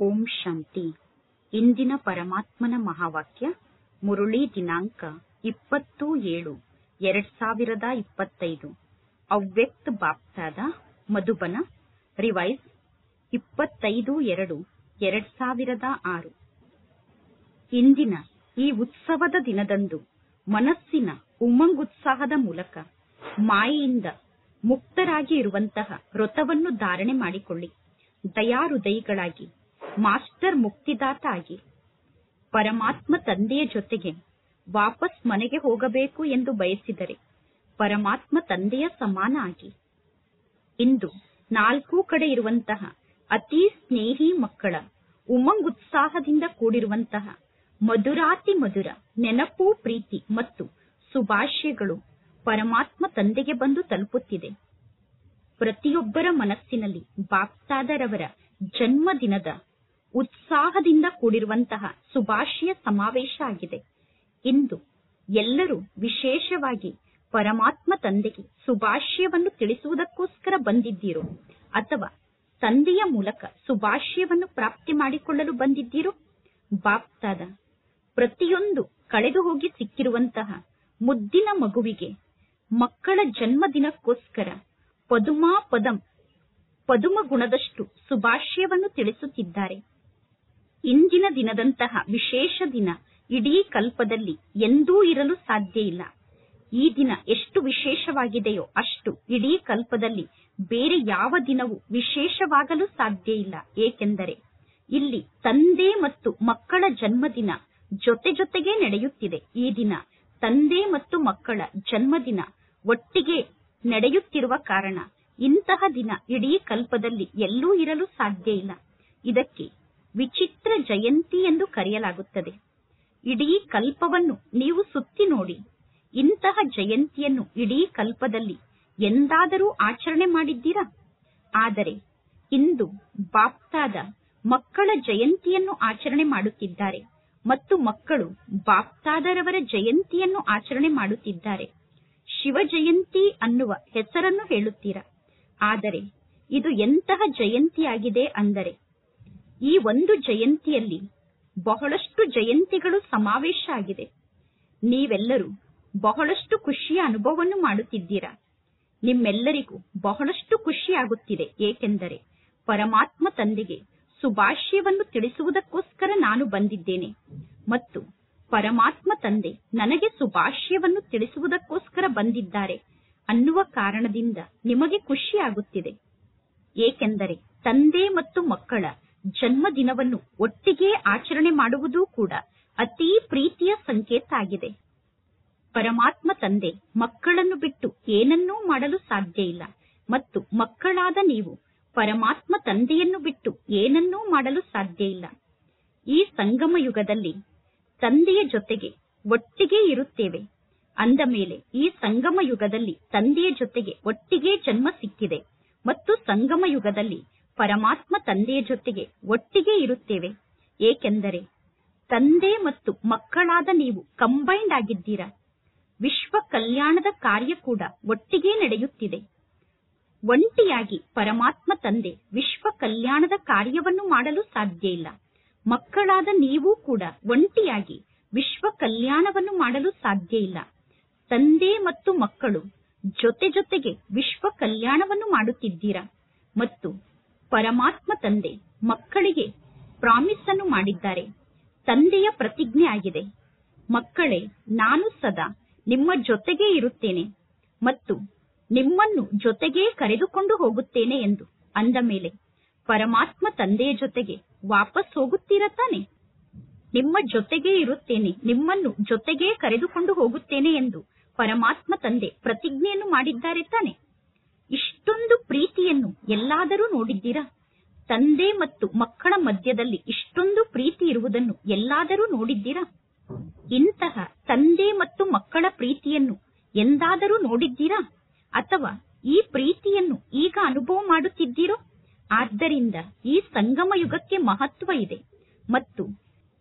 ಓಂ ಶಾಂತಿ. ಇಂದಿನ ಪರಮಾತ್ಮನ ಮಹಾವಾಕ್ಯ ಮುರುಳಿ ದಿನಾಂಕ 20/7/2025. ಅವ್ಯಕ್ತ ಬಾಪ್ತಾದ ಮಧುಬನ. ರಿವೈಸ್ 25/2/2006. ಇಂದಿನ ಈ ಉತ್ಸವದ ದಿನದಂದು ಮನಸ್ಸಿನ ಉಮಂಗುತ್ಸಾಹದ ಮೂಲಕ ಮಾಯೆಯಿಂದ ಮುಕ್ತರಾಗಿ ಇರುವಂತಹ ವ್ರತವನ್ನು ಧಾರಣೆ ಮಾಡಿಕೊಳ್ಳಿ. ದಯಾಹೃದಯಿಗಳಾಗಿ ಮಾಸ್ಟರ್ ಮುಕ್ತಿದಾತ ಆಗಿ ಪರಮಾತ್ಮ ತಂದೆಯ ಜೊತೆಗೆ ವಾಪಸ್ ಮನೆಗೆ ಹೋಗಬೇಕು ಎಂದು ಬಯಸಿದರೆ ಪರಮಾತ್ಮ ತಂದೆಯ ಸಮಾನ ಆಗಿ ಇಂದು 4 ಕಡೆ ಇರುವಂತಹ ಅತಿ ಸ್ನೇಹಿ ಮಕ್ಕಳ ಉಮಂಗುತ್ಸಾಹದಿಂದ ಕೂಡಿರುವಂತಹ ಮಧುರಾತಿ ಮಧುರ ನೆನಪು, ಪ್ರೀತಿ ಮತ್ತು ಶುಭಾಶಯಗಳು ಪರಮಾತ್ಮ ತಂದೆಗೆ ಬಂದು ತಲುಪುತ್ತಿದೆ. ಪ್ರತಿಯೊಬ್ಬರ ಮನಸ್ಸಿನಲ್ಲಿ ಬಾಪ್ತಾದರವರ ಜನ್ಮದಿನದ ಉತ್ಸಾಹದಿಂದ ಕೂಡಿರುವಂತಹ ಶುಭಾಶಯ ಸಮಾವೇಶ ಆಗಿದೆ. ಇಂದು ಎಲ್ಲರೂ ವಿಶೇಷವಾಗಿ ಪರಮಾತ್ಮ ತಂದೆಗೆ ಶುಭಾಶಯವನ್ನು ತಿಳಿಸುವುದಕ್ಕೋಸ್ಕರ ಬಂದಿದ್ದೀರೋ ಅಥವಾ ತಂದೆಯ ಮೂಲಕ ಶುಭಾಶಯವನ್ನು ಪ್ರಾಪ್ತಿ ಮಾಡಿಕೊಳ್ಳಲು ಬಂದಿದ್ದೀರೋ? ಬಾಪ್ತಾದ ಪ್ರತಿಯೊಂದು ಕಳೆದು ಹೋಗಿ ಸಿಕ್ಕಿರುವಂತಹ ಮುದ್ದಿನ ಮಗುವಿಗೆ ಮಕ್ಕಳ ಜನ್ಮದಿನಕ್ಕೋಸ್ಕರ ಪದುಮ ಗುಣದಷ್ಟು ಶುಭಾಶಯವನ್ನು ತಿಳಿಸುತ್ತಿದ್ದಾರೆ. ಇಂದಿನ ದಿನದಂತಹ ವಿಶೇಷ ದಿನ ಇಡೀ ಕಲ್ಪದಲ್ಲಿ ಎಂದೂ ಇರಲು ಸಾಧ್ಯ ಇಲ್ಲ. ಈ ದಿನ ಎಷ್ಟು ವಿಶೇಷವಾಗಿದೆಯೋ ಅಷ್ಟು ಇಡೀ ಕಲ್ಪದಲ್ಲಿ ಬೇರೆ ಯಾವ ದಿನವೂ ವಿಶೇಷವಾಗಲು ಸಾಧ್ಯ ಇಲ್ಲ. ಏಕೆಂದರೆ ಇಲ್ಲಿ ತಂದೆ ಮತ್ತು ಮಕ್ಕಳ ಜನ್ಮದಿನ ಜೊತೆಗೆ ನಡೆಯುತ್ತಿದೆ. ಈ ದಿನ ತಂದೆ ಮತ್ತು ಮಕ್ಕಳ ಜನ್ಮದಿನ ಒಟ್ಟಿಗೆ ನಡೆಯುತ್ತಿರುವ ಕಾರಣ ಇಂತಹ ದಿನ ಇಡೀ ಕಲ್ಪದಲ್ಲಿ ಎಲ್ಲೂ ಇರಲು ಸಾಧ್ಯ ಇಲ್ಲ. ಇದಕ್ಕೆ ವಿಚಿತ್ರ ಜಯಂತಿ ಎಂದು ಕರೆಯಲಾಗುತ್ತದೆ. ಇಡೀ ಕಲ್ಪವನ್ನು ನೀವು ಸುತ್ತಿ ನೋಡಿ, ಇಂತಹ ಜಯಂತಿಯನ್ನು ಇಡೀ ಕಲ್ಪದಲ್ಲಿ ಎಂದಾದರೂ ಆಚರಣೆ ಮಾಡಿದ್ದೀರಾ? ಆದರೆ ಇಂದು ಬಾಪ್ತಾದ ಮಕ್ಕಳ ಜಯಂತಿಯನ್ನು ಆಚರಣೆ ಮಾಡುತ್ತಿದ್ದಾರೆ ಮತ್ತು ಮಕ್ಕಳು ಬಾಪ್ತಾದರವರ ಜಯಂತಿಯನ್ನು ಆಚರಣೆ ಮಾಡುತ್ತಿದ್ದಾರೆ. ಶಿವ ಜಯಂತಿ ಅನ್ನುವ ಹೆಸರನ್ನು ಹೇಳುತ್ತೀರಾ. ಆದರೆ ಇದು ಎಂತಹ ಜಯಂತಿಯಾಗಿದೆ ಅಂದರೆ ಈ ಒಂದು ಜಯಂತಿಯಲ್ಲಿ ಬಹಳಷ್ಟು ಜಯಂತಿಗಳು ಸಮಾವೇಶ ಆಗಿದೆ. ನೀವೆಲ್ಲರೂ ಬಹಳಷ್ಟು ಖುಷಿಯ ಅನುಭವವನ್ನು ಮಾಡುತ್ತಿದ್ದೀರಾ. ನಿಮ್ಮೆಲ್ಲರಿಗೂ ಬಹಳಷ್ಟು ಖುಷಿಯಾಗುತ್ತಿದೆ. ಏಕೆಂದರೆ ಪರಮಾತ್ಮ ತಂದೆಗೆ ಶುಭಾಶಯವನ್ನು ತಿಳಿಸುವುದಕ್ಕೋಸ್ಕರ ನಾನು ಬಂದಿದ್ದೇನೆ ಮತ್ತು ಪರಮಾತ್ಮ ತಂದೆ ನನಗೆ ಶುಭಾಶಯವನ್ನು ತಿಳಿಸುವುದಕ್ಕೋಸ್ಕರ ಬಂದಿದ್ದಾರೆ ಅನ್ನುವ ಕಾರಣದಿಂದ ನಿಮಗೆ ಖುಷಿಯಾಗುತ್ತಿದೆ. ಏಕೆಂದರೆ ತಂದೆ ಮತ್ತು ಮಕ್ಕಳ ಜನ್ಮದಿನವನ್ನು ಒಟ್ಟಿಗೆ ಆಚರಣೆ ಮಾಡುವುದೂ ಕೂಡ ಅತೀ ಪ್ರೀತಿಯ ಸಂಕೇತ ಆಗಿದೆ. ಪರಮಾತ್ಮ ತಂದೆ ಮಕ್ಕಳನ್ನು ಬಿಟ್ಟು ಏನನ್ನೂ ಮಾಡಲು ಸಾಧ್ಯ ಇಲ್ಲ ಮತ್ತು ಮಕ್ಕಳಾದ ನೀವು ಪರಮಾತ್ಮ ತಂದೆಯನ್ನು ಬಿಟ್ಟು ಏನನ್ನೂ ಮಾಡಲು ಸಾಧ್ಯ ಇಲ್ಲ. ಈ ಸಂಗಮ ಯುಗದಲ್ಲಿ ತಂದೆಯ ಜೊತೆಗೆ ಒಟ್ಟಿಗೆ ಇರುತ್ತೇವೆ ಅಂದ ಮೇಲೆ ಈ ಸಂಗಮ ಯುಗದಲ್ಲಿ ತಂದೆಯ ಜೊತೆಗೆ ಒಟ್ಟಿಗೆ ಜನ್ಮ ಸಿಕ್ಕಿದೆ ಮತ್ತು ಸಂಗಮ ಯುಗದಲ್ಲಿ ಪರಮಾತ್ಮ ತಂದೆಯ ಜೊತೆಗೆ ಒಟ್ಟಿಗೆ ಇರುತ್ತೇವೆ. ಏಕೆಂದರೆ ತಂದೆ ಮತ್ತು ಮಕ್ಕಳಾದ ನೀವು ಕಂಬೈಂಡ್ ಆಗಿದ್ದೀರಾ. ವಿಶ್ವ ಕಲ್ಯಾಣದ ಕಾರ್ಯ ಕೂಡ ಒಟ್ಟಿಗೆ ನಡೆಯುತ್ತಿದೆ. ಒಂಟಿಯಾಗಿ ಪರಮಾತ್ಮ ತಂದೆ ವಿಶ್ವ ಕಲ್ಯಾಣದ ಕಾರ್ಯವನ್ನು ಮಾಡಲು ಸಾಧ್ಯ ಇಲ್ಲ. ಮಕ್ಕಳಾದ ನೀವು ಕೂಡ ಒಂಟಿಯಾಗಿ ವಿಶ್ವ ಕಲ್ಯಾಣವನ್ನು ಮಾಡಲು ಸಾಧ್ಯ ಇಲ್ಲ. ತಂದೆ ಮತ್ತು ಮಕ್ಕಳು ಜೊತೆಗೆ ವಿಶ್ವ ಕಲ್ಯಾಣವನ್ನು ಮಾಡುತ್ತಿದ್ದೀರಾ ಮತ್ತು ಪರಮಾತ್ಮ ತಂದೆ ಮಕ್ಕಳಿಗೆ ಪ್ರಾಮಿಸ್ ಅನ್ನು ಮಾಡಿದ್ದಾರೆ. ತಂದೆಯ ಪ್ರತಿಜ್ಞೆ ಆಗಿದೆ, ಮಕ್ಕಳೇ ನಾನು ಸದಾ ನಿಮ್ಮ ಜೊತೆಗೆ ಇರುತ್ತೇನೆ ಮತ್ತು ನಿಮ್ಮನ್ನು ಜೊತೆಗೇ ಕರೆದುಕೊಂಡು ಹೋಗುತ್ತೇನೆ ಎಂದು. ಅಂದ ಮೇಲೆ ಪರಮಾತ್ಮ ತಂದೆಯ ಜೊತೆಗೆ ವಾಪಸ್ ಹೋಗುತ್ತೀರಾ ತಾನೆ? ನಿಮ್ಮ ಜೊತೆಗೇ ಇರುತ್ತೇನೆ, ನಿಮ್ಮನ್ನು ಜೊತೆಗೇ ಕರೆದುಕೊಂಡು ಹೋಗುತ್ತೇನೆ ಎಂದು ಪರಮಾತ್ಮ ತಂದೆ ಪ್ರತಿಜ್ಞೆಯನ್ನು ಮಾಡಿದ್ದಾರೆ ತಾನೆ? ಇಷ್ಟೊಂದು ಪ್ರೀತಿಯನ್ನು ಎಲ್ಲಾದರೂ ನೋಡಿದ್ದೀರಾ? ತಂದೆ ಮತ್ತು ಮಕ್ಕಳ ಮಧ್ಯದಲ್ಲಿ ಇಷ್ಟೊಂದು ಪ್ರೀತಿ ಇರುವುದನ್ನು ಎಲ್ಲಾದರೂ ನೋಡಿದ್ದೀರಾ? ಇಂತಹ ತಂದೆ ಮತ್ತು ಮಕ್ಕಳ ಪ್ರೀತಿಯನ್ನು ಎಂದಾದರೂ ನೋಡಿದ್ದೀರಾ? ಅಥವಾ ಈ ಪ್ರೀತಿಯನ್ನು ಈಗ ಅನುಭವ ಮಾಡುತ್ತಿದ್ದೀರೋ? ಆದ್ದರಿಂದ ಈ ಸಂಗಮ ಯುಗಕ್ಕೆ ಮಹತ್ವ ಇದೆ ಮತ್ತು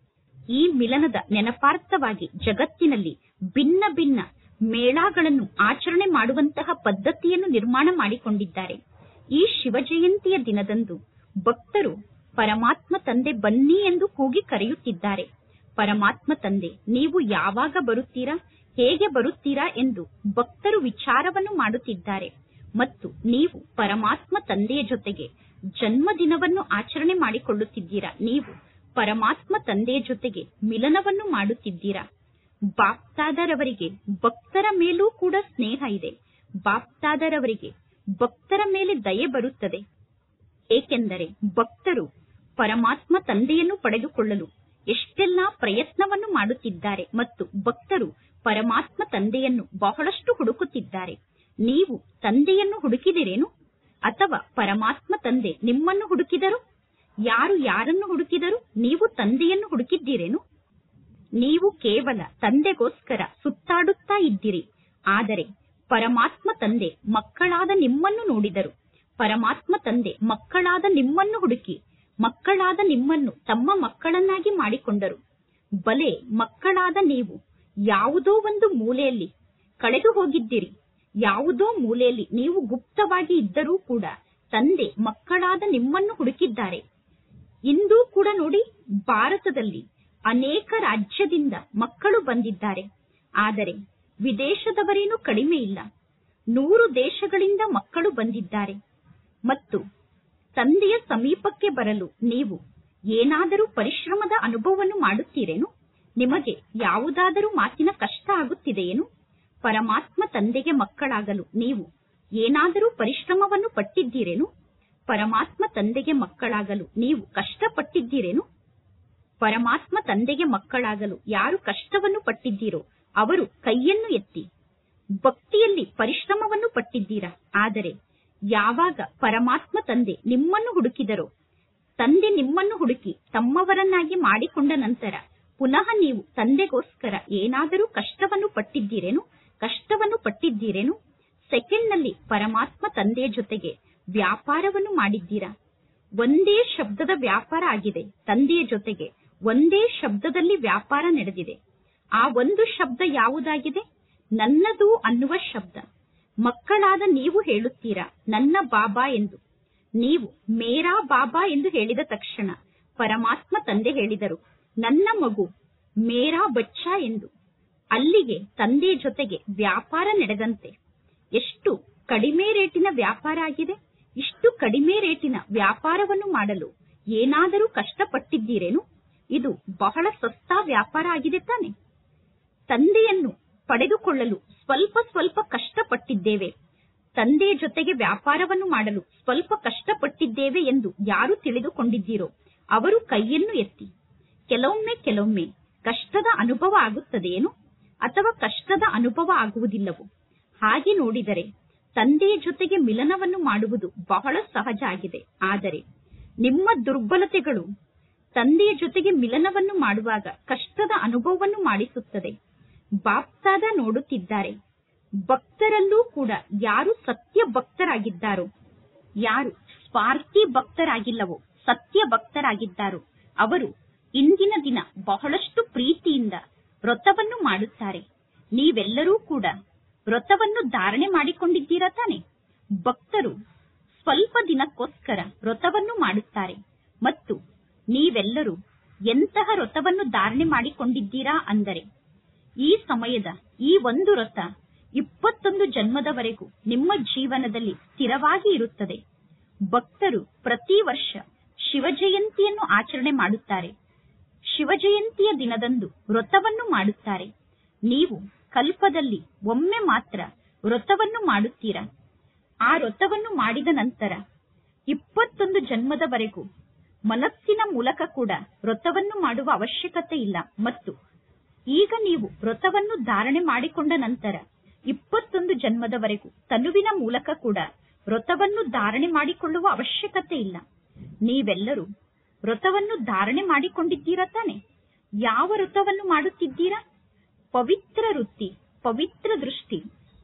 ಈ ಮಿಲನದ ನೆನಪಾರ್ಥವಾಗಿ ಜಗತ್ತಿನಲ್ಲಿ ಭಿನ್ನ ಭಿನ್ನ ಮೇಳಗಳನ್ನು ಆಚರಣೆ ಮಾಡುವಂತಹ ಪದ್ಧತಿಯನ್ನು ನಿರ್ಮಾಣ ಮಾಡಿಕೊಂಡಿದ್ದಾರೆ. ಈ ಶಿವ ಜಯಂತಿಯ ದಿನದಂದು ಭಕ್ತರು ಪರಮಾತ್ಮ ತಂದೆ ಬನ್ನಿ ಎಂದು ಕೂಗಿ ಕರೆಯುತ್ತಿದ್ದಾರೆ. ಪರಮಾತ್ಮ ತಂದೆ ನೀವು ಯಾವಾಗ ಬರುತ್ತೀರಾ, ಹೇಗೆ ಬರುತ್ತೀರಾ ಎಂದು ಭಕ್ತರು ವಿಚಾರವನ್ನು ಮಾಡುತ್ತಿದ್ದಾರೆ. ಮತ್ತು ನೀವು ಪರಮಾತ್ಮ ತಂದೆಯ ಜೊತೆಗೆ ಜನ್ಮದಿನವನ್ನು ಆಚರಣೆ ಮಾಡಿಕೊಳ್ಳುತ್ತಿದ್ದೀರಾ. ನೀವು ಪರಮಾತ್ಮ ತಂದೆಯ ಜೊತೆಗೆ ಮಿಲನವನ್ನು ಮಾಡುತ್ತಿದ್ದೀರಾ. ಬಾಪ್ತಾದರವರಿಗೆ ಭಕ್ತರ ಮೇಲೂ ಕೂಡ ಸ್ನೇಹ ಇದೆ. ಬಾಪ್ತಾದರವರಿಗೆ ಭಕ್ತರ ಮೇಲೆ ದಯೆ ಬರುತ್ತದೆ. ಏಕೆಂದರೆ ಭಕ್ತರು ಪರಮಾತ್ಮ ತಂದೆಯನ್ನು ಪಡೆದುಕೊಳ್ಳಲು ಎಷ್ಟೆಲ್ಲಾ ಪ್ರಯತ್ನವನ್ನು ಮಾಡುತ್ತಿದ್ದಾರೆ ಮತ್ತು ಭಕ್ತರು ಪರಮಾತ್ಮ ತಂದೆಯನ್ನು ಬಹಳಷ್ಟು ಹುಡುಕುತ್ತಿದ್ದಾರೆ. ನೀವು ತಂದೆಯನ್ನು ಹುಡುಕಿದಿರೇನು ಅಥವಾ ಪರಮಾತ್ಮ ತಂದೆ ನಿಮ್ಮನ್ನು ಹುಡುಕಿದರು? ಯಾರು ಯಾರನ್ನು ಹುಡುಕಿದರು? ನೀವು ತಂದೆಯನ್ನು ಹುಡುಕಿದ್ದೀರೇನು? ನೀವು ಕೇವಲ ತಂದೆಗೋಸ್ಕರ ಸುತ್ತಾಡುತ್ತಾ ಇದ್ದೀರಿ. ಆದರೆ ಪರಮಾತ್ಮ ತಂದೆ ಮಕ್ಕಳಾದ ನಿಮ್ಮನ್ನು ನೋಡಿದರು. ಪರಮಾತ್ಮ ತಂದೆ ಮಕ್ಕಳಾದ ನಿಮ್ಮನ್ನು ಹುಡುಕಿ ಮಕ್ಕಳಾದ ನಿಮ್ಮನ್ನು ತಮ್ಮ ಮಕ್ಕಳನ್ನಾಗಿ ಮಾಡಿಕೊಂಡರು. ಬಲೆ ಮಕ್ಕಳಾದ ನೀವು ಯಾವುದೋ ಒಂದು ಮೂಲೆಯಲ್ಲಿ ಕಳೆದು ಹೋಗಿದ್ದೀರಿ. ಯಾವುದೋ ಮೂಲೆಯಲ್ಲಿ ನೀವು ಗುಪ್ತವಾಗಿ ಇದ್ದರೂ ಕೂಡ ತಂದೆ ಮಕ್ಕಳಾದ ನಿಮ್ಮನ್ನು ಹುಡುಕಿದ್ದಾರೆ. ಇಂದೂ ಕೂಡ ನೋಡಿ, ಭಾರತದಲ್ಲಿ ಅನೇಕ ರಾಜ್ಯದಿಂದ ಮಕ್ಕಳು ಬಂದಿದ್ದಾರೆ. ಆದರೆ ವಿದೇಶದವರೇನು ಕಡಿಮೆ ಇಲ್ಲ. 100 ದೇಶಗಳಿಂದ ಮಕ್ಕಳು ಬಂದಿದ್ದಾರೆ. ಮತ್ತು ತಂದೆಯ ಸಮೀಪಕ್ಕೆ ಬರಲು ನೀವು ಏನಾದರೂ ಪರಿಶ್ರಮದ ಅನುಭವವನ್ನು ಮಾಡುತ್ತೀರೇನು? ನಿಮಗೆ ಯಾವುದಾದರೂ ಮಾತಿನ ಕಷ್ಟ ಆಗುತ್ತಿದೆಯೇನು? ಪರಮಾತ್ಮ ತಂದೆಗೆ ಮಕ್ಕಳಾಗಲು ನೀವು ಏನಾದರೂ ಪರಿಶ್ರಮವನ್ನು ಪಟ್ಟಿದ್ದೀರೇನು? ಪರಮಾತ್ಮ ತಂದೆಗೆ ಮಕ್ಕಳಾಗಲು ನೀವು ಕಷ್ಟಪಟ್ಟಿದ್ದೀರೇನು? ಪರಮಾತ್ಮ ತಂದೆಗೆ ಮಕ್ಕಳಾಗಲು ಯಾರು ಕಷ್ಟವನ್ನು ಪಟ್ಟಿದ್ದೀರೋ ಅವರು ಕೈಯನ್ನು ಎತ್ತಿ. ಭಕ್ತಿಯಲ್ಲಿ ಪರಿಶ್ರಮವನ್ನು ಪಟ್ಟಿದ್ದೀರಾ. ಆದರೆ ಯಾವಾಗ ಪರಮಾತ್ಮ ತಂದೆ ನಿಮ್ಮನ್ನು ಹುಡುಕಿದರೋ, ತಂದೆ ನಿಮ್ಮನ್ನು ಹುಡುಕಿ ತಮ್ಮವರನ್ನಾಗಿ ಮಾಡಿಕೊಂಡ ನಂತರ ಪುನಃ ನೀವು ತಂದೆಗೋಸ್ಕರ ಏನಾದರೂ ಕಷ್ಟವನ್ನು ಪಟ್ಟಿದ್ದೀರೇನು? ಕಷ್ಟವನ್ನು ಪಟ್ಟಿದ್ದೀರೇನು? ಸೆಕೆಂಡ್ನಲ್ಲಿ ಪರಮಾತ್ಮ ತಂದೆಯ ಜೊತೆಗೆ ವ್ಯಾಪಾರವನ್ನು ಮಾಡಿದ್ದೀರಾ. ಒಂದೇ ಶಬ್ದದ ವ್ಯಾಪಾರ ಆಗಿದೆ. ತಂದೆಯ ಜೊತೆಗೆ ಒಂದೇ ಶಬ್ದದಲ್ಲಿ ವ್ಯಾಪಾರ ನಡೆದಿದೆ. ಆ ಒಂದು ಶಬ್ದ ಯಾವುದಾಗಿದೆ? ನನ್ನದು ಅನ್ನುವ ಶಬ್ದ. ಮಕ್ಕಳಾದ ನೀವು ಹೇಳುತ್ತೀರಾ ನನ್ನ ಬಾಬಾ ಎಂದು. ನೀವು ಮೇರಾ ಬಾಬಾ ಎಂದು ಹೇಳಿದ ತಕ್ಷಣ ಪರಮಾತ್ಮ ತಂದೆ ಹೇಳಿದರು ನನ್ನ ಮಗು ಮೇರಾ ಬಚ್ಚಾ ಎಂದು. ಅಲ್ಲಿಗೆ ತಂದೆಯ ಜೊತೆಗೆ ವ್ಯಾಪಾರ ನಡೆದಂತೆ. ಎಷ್ಟು ಕಡಿಮೆ ರೇಟಿನ ವ್ಯಾಪಾರ ಆಗಿದೆ. ಇಷ್ಟು ಕಡಿಮೆ ರೇಟಿನ ವ್ಯಾಪಾರವನ್ನು ಮಾಡಲು ಏನಾದರೂ ಕಷ್ಟಪಟ್ಟಿದ್ದೀರೇನು? ಇದು ಬಹಳ ಸಸ್ತಾ ವ್ಯಾಪಾರ ಆಗಿದೆ ತಾನೆ. ತಂದೆಯನ್ನು ಪಡೆದುಕೊಳ್ಳಲು ಸ್ವಲ್ಪ ಸ್ವಲ್ಪ ಕಷ್ಟಪಟ್ಟಿದ್ದೇವೆ. ತಂದೆಯ ಜೊತೆಗೆ ವ್ಯಾಪಾರವನ್ನು ಮಾಡಲು ಸ್ವಲ್ಪ ಕಷ್ಟಪಟ್ಟಿದ್ದೇವೆ ಎಂದು ಯಾರು ತಿಳಿದುಕೊಂಡಿದ್ದೀರೋ ಅವರು ಕೈಯನ್ನು ಎತ್ತಿ. ಕೆಲವೊಮ್ಮೆ ಕಷ್ಟದ ಅನುಭವ ಆಗುತ್ತದೆಯೇನು ಅಥವಾ ಕಷ್ಟದ ಅನುಭವ ಆಗುವುದಿಲ್ಲವೋ? ಹಾಗೆ ನೋಡಿದರೆ ತಂದೆಯ ಜೊತೆಗೆ ಮಿಲನವನ್ನು ಮಾಡುವುದು ಬಹಳ ಸಹಜ ಆಗಿದೆ. ಆದರೆ ನಿಮ್ಮ ದುರ್ಬಲತೆಗಳು ತಂದೆಯ ಜೊತೆಗೆ ಮಿಲನವನ್ನು ಮಾಡುವಾಗ ಕಷ್ಟದ ಅನುಭವವನ್ನು ಮಾಡಿಸುತ್ತದೆ. ಬಾಪ್ತಾದ ನೋಡುತ್ತಿದ್ದಾರೆ. ಭಕ್ತರಲ್ಲೂ ಕೂಡ ಯಾರು ಸತ್ಯ ಭಕ್ತರಾಗಿದ್ದಾರೋ, ಯಾರು ಸ್ವಾರ್ಥಿ ಭಕ್ತರಾಗಿಲ್ಲವೋ, ಸತ್ಯ ಭಕ್ತರಾಗಿದ್ದಾರೋ ಅವರು ಇಂದಿನ ದಿನ ಬಹಳಷ್ಟು ಪ್ರೀತಿಯಿಂದ ವ್ರತವನ್ನು ಮಾಡುತ್ತಾರೆ. ನೀವೆಲ್ಲರೂ ಕೂಡ ವ್ರತವನ್ನು ಧಾರಣೆ ಮಾಡಿಕೊಂಡಿದ್ದೀರಾ ತಾನೆ. ಭಕ್ತರು ಸ್ವಲ್ಪ ದಿನಕ್ಕೋಸ್ಕರ ವ್ರತವನ್ನು ಮಾಡುತ್ತಾರೆ. ಮತ್ತು ನೀವೆಲ್ಲರೂ ಎಂತಹ ವ್ರತವನ್ನು ಧಾರಣೆ ಮಾಡಿಕೊಂಡಿದ್ದೀರಾ ಅಂದರೆ, ಈ ಸಮಯದ ಈ ಒಂದು ವ್ರತ 21 ಜನ್ಮದವರೆಗೂ ನಿಮ್ಮ ಜೀವನದಲ್ಲಿ ಸ್ಥಿರವಾಗಿ ಇರುತ್ತದೆ. ಭಕ್ತರು ಪ್ರತಿ ವರ್ಷ ಶಿವಜಯಂತಿಯನ್ನು ಆಚರಣೆ ಮಾಡುತ್ತಾರೆ. ಶಿವಜಯಂತಿಯ ದಿನದಂದು ವ್ರತವನ್ನು ಮಾಡುತ್ತಾರೆ. ನೀವು ಕಲ್ಪದಲ್ಲಿ ಒಮ್ಮೆ ಮಾತ್ರ ವ್ರತವನ್ನು ಮಾಡುತ್ತೀರಾ. ಆ ವ್ರತವನ್ನು ಮಾಡಿದ ನಂತರ 21 ಜನ್ಮದವರೆಗೂ ಮನಸ್ಸಿನ ಮೂಲಕ ಕೂಡ ವ್ರತವನ್ನು ಮಾಡುವ ಅವಶ್ಯಕತೆ ಇಲ್ಲ. ಮತ್ತು ಈಗ ನೀವು ವ್ರತವನ್ನು ಧಾರಣೆ ಮಾಡಿಕೊಂಡ ನಂತರ 21 ಜನ್ಮದವರೆಗೂ ತನುವಿನ ಮೂಲಕ ಕೂಡ ವ್ರತವನ್ನು ಧಾರಣೆ ಮಾಡಿಕೊಳ್ಳುವ ಅವಶ್ಯಕತೆ ಇಲ್ಲ. ನೀವೆಲ್ಲರೂ ವ್ರತವನ್ನು ಧಾರಣೆ ಮಾಡಿಕೊಂಡಿದ್ದೀರಾ ತಾನೆ. ಯಾವ ವ್ರತವನ್ನು ಮಾಡುತ್ತಿದ್ದೀರಾ? ಪವಿತ್ರ ವೃತ್ತಿ, ಪವಿತ್ರ ದೃಷ್ಟಿ,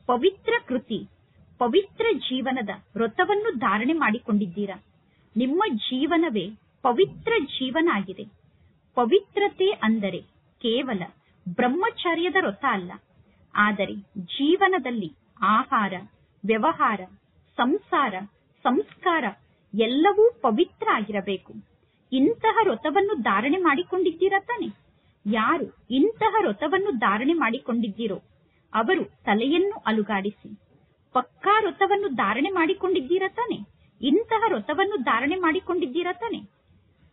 ಪವಿತ್ರ ಕೃತಿ, ಪವಿತ್ರ ಜೀವನದ ವ್ರತವನ್ನು ಧಾರಣೆ ಮಾಡಿಕೊಂಡಿದ್ದೀರಾ. ನಿಮ್ಮ ಜೀವನವೇ ಪವಿತ್ರ ಜೀವನ ಆಗಿದೆ. ಪವಿತ್ರತೆ ಅಂದರೆ ಕೇವಲ ಬ್ರಹ್ಮಚರ್ಯದ ವ್ರತ ಅಲ್ಲ. ಆದರೆ ಜೀವನದಲ್ಲಿ ಆಹಾರ, ವ್ಯವಹಾರ, ಸಂಸಾರ, ಸಂಸ್ಕಾರ ಎಲ್ಲವೂ ಪವಿತ್ರ ಆಗಿರಬೇಕು. ಇಂತಹ ವ್ರತವನ್ನು ಧಾರಣೆ ಮಾಡಿಕೊಂಡಿದ್ದೀರಾ ತಾನೆ? ಯಾರು ಇಂತಹ ವ್ರತವನ್ನು ಧಾರಣೆ ಮಾಡಿಕೊಂಡಿದ್ದೀರೋ ಅವರು ತಲೆಯನ್ನು ಅಲುಗಾಡಿಸಿ. ಪಕ್ಕಾ ವ್ರತವನ್ನು ಧಾರಣೆ ಮಾಡಿಕೊಂಡಿದ್ದೀರಾ ತಾನೆ? ಇಂತಹ ವ್ರತವನ್ನು ಧಾರಣೆ ಮಾಡಿಕೊಂಡಿದ್ದೀರಾ ತಾನೆ?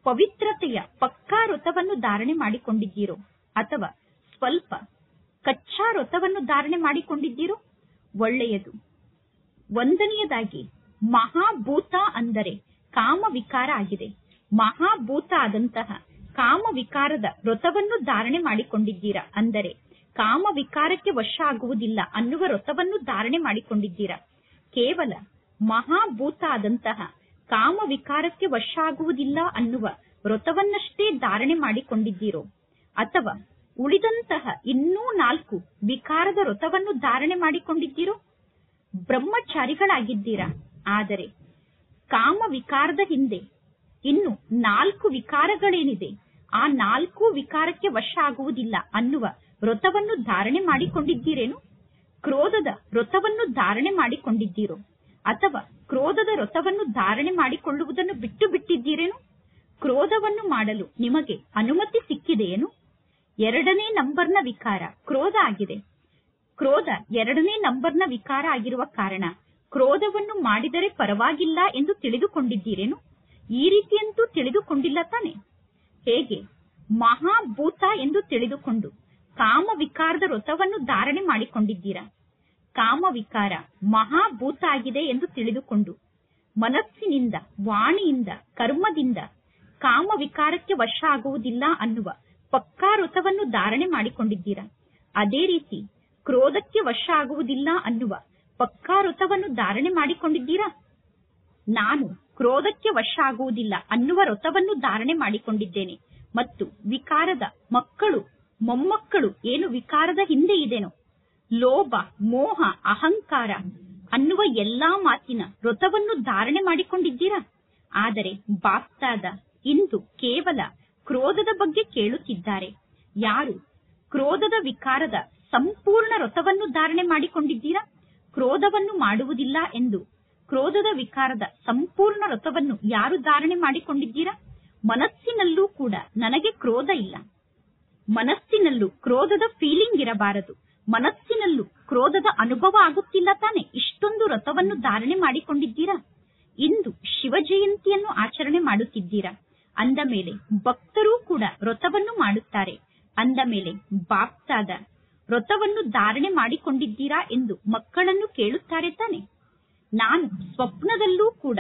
ಪವಿತ್ರತೆಯ ಪಕ್ಕಾ ವ್ರತವನ್ನು ಧಾರಣೆ ಮಾಡಿಕೊಂಡಿದ್ದೀರೋ ಅಥವಾ ಸ್ವಲ್ಪ ಕಚ್ಚಾ ವ್ರತವನ್ನು ಧಾರಣೆ ಮಾಡಿಕೊಂಡಿದ್ದೀರೋ? ಒಳ್ಳೆಯದು. ಒಂದನೆಯದಾಗಿ ಮಹಾಭೂತ ಅಂದರೆ ಕಾಮ ವಿಕಾರ ಆಗಿದೆ. ಮಹಾಭೂತ ಆದಂತಹ ಕಾಮ ವಿಕಾರದ ವ್ರತವನ್ನು ಧಾರಣೆ ಮಾಡಿಕೊಂಡಿದ್ದೀರಾ. ಅಂದರೆ ಕಾಮ ವಿಕಾರಕ್ಕೆ ವಶ ಆಗುವುದಿಲ್ಲ ಅನ್ನುವ ವ್ರತವನ್ನು ಧಾರಣೆ ಮಾಡಿಕೊಂಡಿದ್ದೀರಾ. ಕೇವಲ ಮಹಾಭೂತ ಆದಂತಹ ಕಾಮ ವಿಕಾರಕ್ಕೆ ವಶ ಆಗುವುದಿಲ್ಲ ಅನ್ನುವ ವ್ರತವನ್ನಷ್ಟೇ ಧಾರಣೆ ಮಾಡಿಕೊಂಡಿದ್ದೀರೋ ಅಥವಾ ಉಳಿದಂತಹ ಇನ್ನೂ 4 ವಿಕಾರದ ವ್ರತವನ್ನು ಧಾರಣೆ ಮಾಡಿಕೊಂಡಿದ್ದೀರೋ? ಬ್ರಹ್ಮಚಾರಿಗಳಾಗಿದ್ದೀರಾ. ಆದರೆ ಕಾಮ ವಿಕಾರದ ಹಿಂದೆ ಇನ್ನು 4 ವಿಕಾರಗಳೇನಿದೆ ಆ 4 ವಿಕಾರಕ್ಕೆ ವಶ ಆಗುವುದಿಲ್ಲ ಅನ್ನುವ ವ್ರತವನ್ನು ಧಾರಣೆ ಮಾಡಿಕೊಂಡಿದ್ದೀರೇನು? ಕ್ರೋಧದ ವ್ರತವನ್ನು ಧಾರಣೆ ಮಾಡಿಕೊಂಡಿದ್ದೀರೋ ಅಥವಾ ಕ್ರೋಧದ ವ್ರತವನ್ನು ಧಾರಣೆ ಮಾಡಿಕೊಳ್ಳುವುದನ್ನು ಬಿಟ್ಟು ಬಿಟ್ಟಿದ್ದೀರೇನು? ಕ್ರೋಧವನ್ನು ಮಾಡಲು ನಿಮಗೆ ಅನುಮತಿ ಸಿಕ್ಕಿದೆಯೇನು? 2ನೇ ನಂಬರ್ನ ವಿಕಾರ ಕ್ರೋಧ ಆಗಿದೆ. ಕ್ರೋಧ 2ನೇ ನಂಬರ್ನ ವಿಕಾರ ಆಗಿರುವ ಕಾರಣ ಕ್ರೋಧವನ್ನು ಮಾಡಿದರೆ ಪರವಾಗಿಲ್ಲ ಎಂದು ತಿಳಿದುಕೊಂಡಿದ್ದೀರೇನು? ಈ ರೀತಿಯಂತೂ ತಿಳಿದುಕೊಂಡಿಲ್ಲ ತಾನೆ? ಹೇಗೆ ಮಹಾಭೂತ ಎಂದು ತಿಳಿದುಕೊಂಡು ಕಾಮ ವಿಕಾರದ ವ್ರತವನ್ನು ಧಾರಣೆ ಮಾಡಿಕೊಂಡಿದ್ದೀರಾ. ಕಾಮ ವಿಕಾರ ಮಹಾಭೂತ ಆಗಿದೆ ಎಂದು ತಿಳಿದುಕೊಂಡು ಮನಸ್ಸಿನಿಂದ, ವಾಣಿಯಿಂದ, ಕರ್ಮದಿಂದ ಕಾಮ ವಿಕಾರಕ್ಕೆ ವಶ ಆಗುವುದಿಲ್ಲ ಅನ್ನುವ ಪಕ್ಕಾ ವ್ರತವನ್ನು ಧಾರಣೆ ಮಾಡಿಕೊಂಡಿದ್ದೀರಾ. ಅದೇ ರೀತಿ ಕ್ರೋಧಕ್ಕೆ ವಶ ಆಗುವುದಿಲ್ಲ ಅನ್ನುವ ಪಕ್ಕಾ ವ್ರತವನ್ನು ಧಾರಣೆ ಮಾಡಿಕೊಂಡಿದ್ದೀರಾ. ನಾನು ಕ್ರೋಧಕ್ಕೆ ವಶ ಆಗುವುದಿಲ್ಲ ಅನ್ನುವ ವ್ರತವನ್ನು ಧಾರಣೆ ಮಾಡಿಕೊಂಡಿದ್ದೇನೆ ಮತ್ತು ವಿಕಾರದ ಮಕ್ಕಳು, ಮೊಮ್ಮಕ್ಕಳು ಏನು ವಿಕಾರದ ಹಿಂದೆ ಇದೆನೋ ಲೋಭ, ಮೋಹ, ಅಹಂಕಾರ ಅನ್ನುವ ಎಲ್ಲಾ ಮಾತಿನ ವ್ರತವನ್ನು ಧಾರಣೆ ಮಾಡಿಕೊಂಡಿದ್ದೀರಾ. ಆದರೆ ಬಾಪ್ತಾದ ಇಂದು ಕೇವಲ ಕ್ರೋಧದ ಬಗ್ಗೆ ಕೇಳುತ್ತಿದ್ದಾರೆ. ಯಾರು ಕ್ರೋಧದ ವಿಕಾರದ ಸಂಪೂರ್ಣ ವ್ರತವನ್ನು ಧಾರಣೆ ಮಾಡಿಕೊಂಡಿದ್ದೀರಾ, ಕ್ರೋಧವನ್ನು ಮಾಡುವುದಿಲ್ಲ ಎಂದು ಕ್ರೋಧದ ವಿಕಾರದ ಸಂಪೂರ್ಣ ವ್ರತವನ್ನು ಯಾರು ಧಾರಣೆ ಮಾಡಿಕೊಂಡಿದ್ದೀರಾ. ಮನಸ್ಸಿನಲ್ಲೂ ಕೂಡ ನನಗೆ ಕ್ರೋಧ ಇಲ್ಲ, ಮನಸ್ಸಿನಲ್ಲೂ ಕ್ರೋಧದ ಫೀಲಿಂಗ್ ಇರಬಾರದು, ಮನಸ್ಸಿನಲ್ಲೂ ಕ್ರೋಧದ ಅನುಭವ ಆಗುತ್ತಿಲ್ಲ ತಾನೆ. ಇಷ್ಟೊಂದು ವ್ರತವನ್ನು ಧಾರಣೆ ಮಾಡಿಕೊಂಡಿದ್ದೀರಾ. ಇಂದು ಶಿವ ಜಯಂತಿಯನ್ನು ಆಚರಣೆ ಮಾಡುತ್ತಿದ್ದೀರಾ. ಅಂದ ಮೇಲೆ ಭಕ್ತರೂ ಕೂಡ ವ್ರತವನ್ನು ಮಾಡುತ್ತಾರೆ. ಅಂದ ಮೇಲೆ ಬಾಪ್ತಾದ ವ್ರತವನ್ನು ಧಾರಣೆ ಮಾಡಿಕೊಂಡಿದ್ದೀರಾ ಎಂದು ಮಕ್ಕಳನ್ನು ಕೇಳುತ್ತಾರೆ ತಾನೆ. ನಾನು ಸ್ವಪ್ನದಲ್ಲೂ ಕೂಡ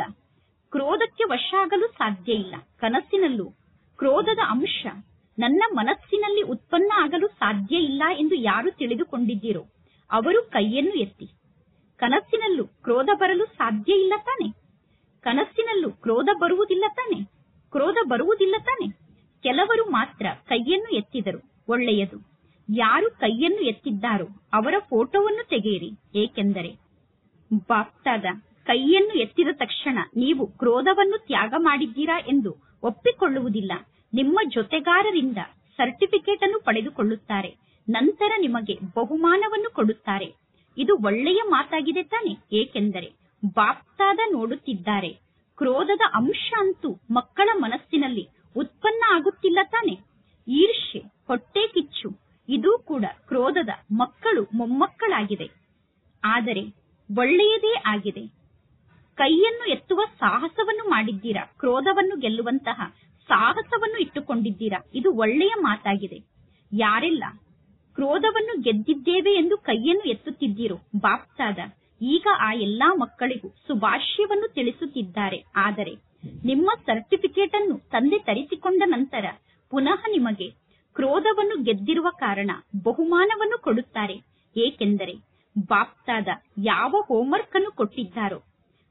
ಕ್ರೋಧಕ್ಕೆ ವಶ ಆಗಲು ಸಾಧ್ಯ ಇಲ್ಲ, ಕನಸಿನಲ್ಲೂ ಕ್ರೋಧದ ಅಂಶ ನನ್ನ ಮನಸ್ಸಿನಲ್ಲಿ ಉತ್ಪನ್ನ ಆಗಲು ಸಾಧ್ಯ ಇಲ್ಲ ಎಂದು ಯಾರು ತಿಳಿದುಕೊಂಡಿದ್ದೀರೋ ಅವರು ಕೈಯನ್ನು ಎತ್ತಿ. ಕನಸಿನಲ್ಲೂ ಕ್ರೋಧ ಬರಲು ಸಾಧ್ಯ ಇಲ್ಲ ತಾನೆ. ಕನಸಿನಲ್ಲೂ ಕ್ರೋಧ ಬರುವುದಿಲ್ಲ ತಾನೆ. ಕ್ರೋಧ ಬರುವುದಿಲ್ಲ ತಾನೆ. ಕೆಲವರು ಮಾತ್ರ ಕೈಯನ್ನು ಎತ್ತಿದರು. ಒಳ್ಳೆಯದು. ಯಾರು ಕೈಯನ್ನು ಎತ್ತಿದ್ದಾರೋ ಅವರ ಫೋಟೋವನ್ನು ತೆಗೆಯಿರಿ. ಏಕೆಂದರೆ ಬಾಪ್ತಾದ ಕೈಯನ್ನು ಎತ್ತಿದ ತಕ್ಷಣ ನೀವು ಕ್ರೋಧವನ್ನು ತ್ಯಾಗ ಮಾಡಿದ್ದೀರಾ ಎಂದು ಒಪ್ಪಿಕೊಳ್ಳುವುದಿಲ್ಲ. ನಿಮ್ಮ ಜೊತೆಗಾರರಿಂದ ಸರ್ಟಿಫಿಕೇಟ್ ಅನ್ನು ಪಡೆದುಕೊಳ್ಳುತ್ತಾರೆ. ನಂತರ ನಿಮಗೆ ಬಹುಮಾನವನ್ನು ಕೊಡುತ್ತಾರೆ. ಇದು ಒಳ್ಳೆಯ ಮಾತಾಗಿದೆ ತಾನೆ. ಏಕೆಂದರೆ ಬಾಪ್ತಾದ ನೋಡುತ್ತಿದ್ದಾರೆ. ಕ್ರೋಧದ ಅಂಶ ಅಂತೂ ಮಕ್ಕಳ ಮನಸ್ಸಿನಲ್ಲಿ ಉತ್ಪನ್ನ ಆಗುತ್ತಿಲ್ಲ ತಾನೆ. ಈರ್ಷೆ, ಹೊಟ್ಟೆ ಕಿಚ್ಚು ಇದು ಕೂಡ ಕ್ರೋಧದ ಮಕ್ಕಳು, ಮೊಮ್ಮಕ್ಕಳಾಗಿದೆ. ಆದರೆ ಒಳ್ಳೆಯದೇ ಆಗಿದೆ. ಕೈಯನ್ನು ಎತ್ತುವ ಸಾಹಸವನ್ನು ಮಾಡಿದ್ದೀರಾ. ಕ್ರೋಧವನ್ನು ಗೆಲ್ಲುವಂತಹ ಸಾಹಸವನ್ನು ಇಟ್ಟುಕೊಂಡಿದ್ದೀರಾ. ಇದು ಒಳ್ಳೆಯ ಮಾತಾಗಿದೆ. ಯಾರೆಲ್ಲ ಕ್ರೋಧವನ್ನು ಗೆದ್ದಿದ್ದೇವೆ ಎಂದು ಕೈಯನ್ನು ಎತ್ತುತ್ತಿದ್ದೀರೋ ಬಾಪ್ತಾದ ಈಗ ಆ ಎಲ್ಲಾ ಮಕ್ಕಳಿಗೂ ಶುಭಾಶಯವನ್ನು ತಿಳಿಸುತ್ತಿದ್ದಾರೆ. ಆದರೆ ನಿಮ್ಮ ಸರ್ಟಿಫಿಕೇಟ್ ಅನ್ನು ತಂದೆ ತರಿಸಿಕೊಂಡ ನಂತರ ಪುನಃ ನಿಮಗೆ ಕ್ರೋಧವನ್ನು ಗೆದ್ದಿರುವ ಕಾರಣ ಬಹುಮಾನವನ್ನು ಕೊಡುತ್ತಾರೆ. ಏಕೆಂದರೆ ಬಾಪ್ತಾದ ಯಾವ ಹೋಂವರ್ಕ್ ಅನ್ನು ಕೊಟ್ಟಿದ್ದಾರೋ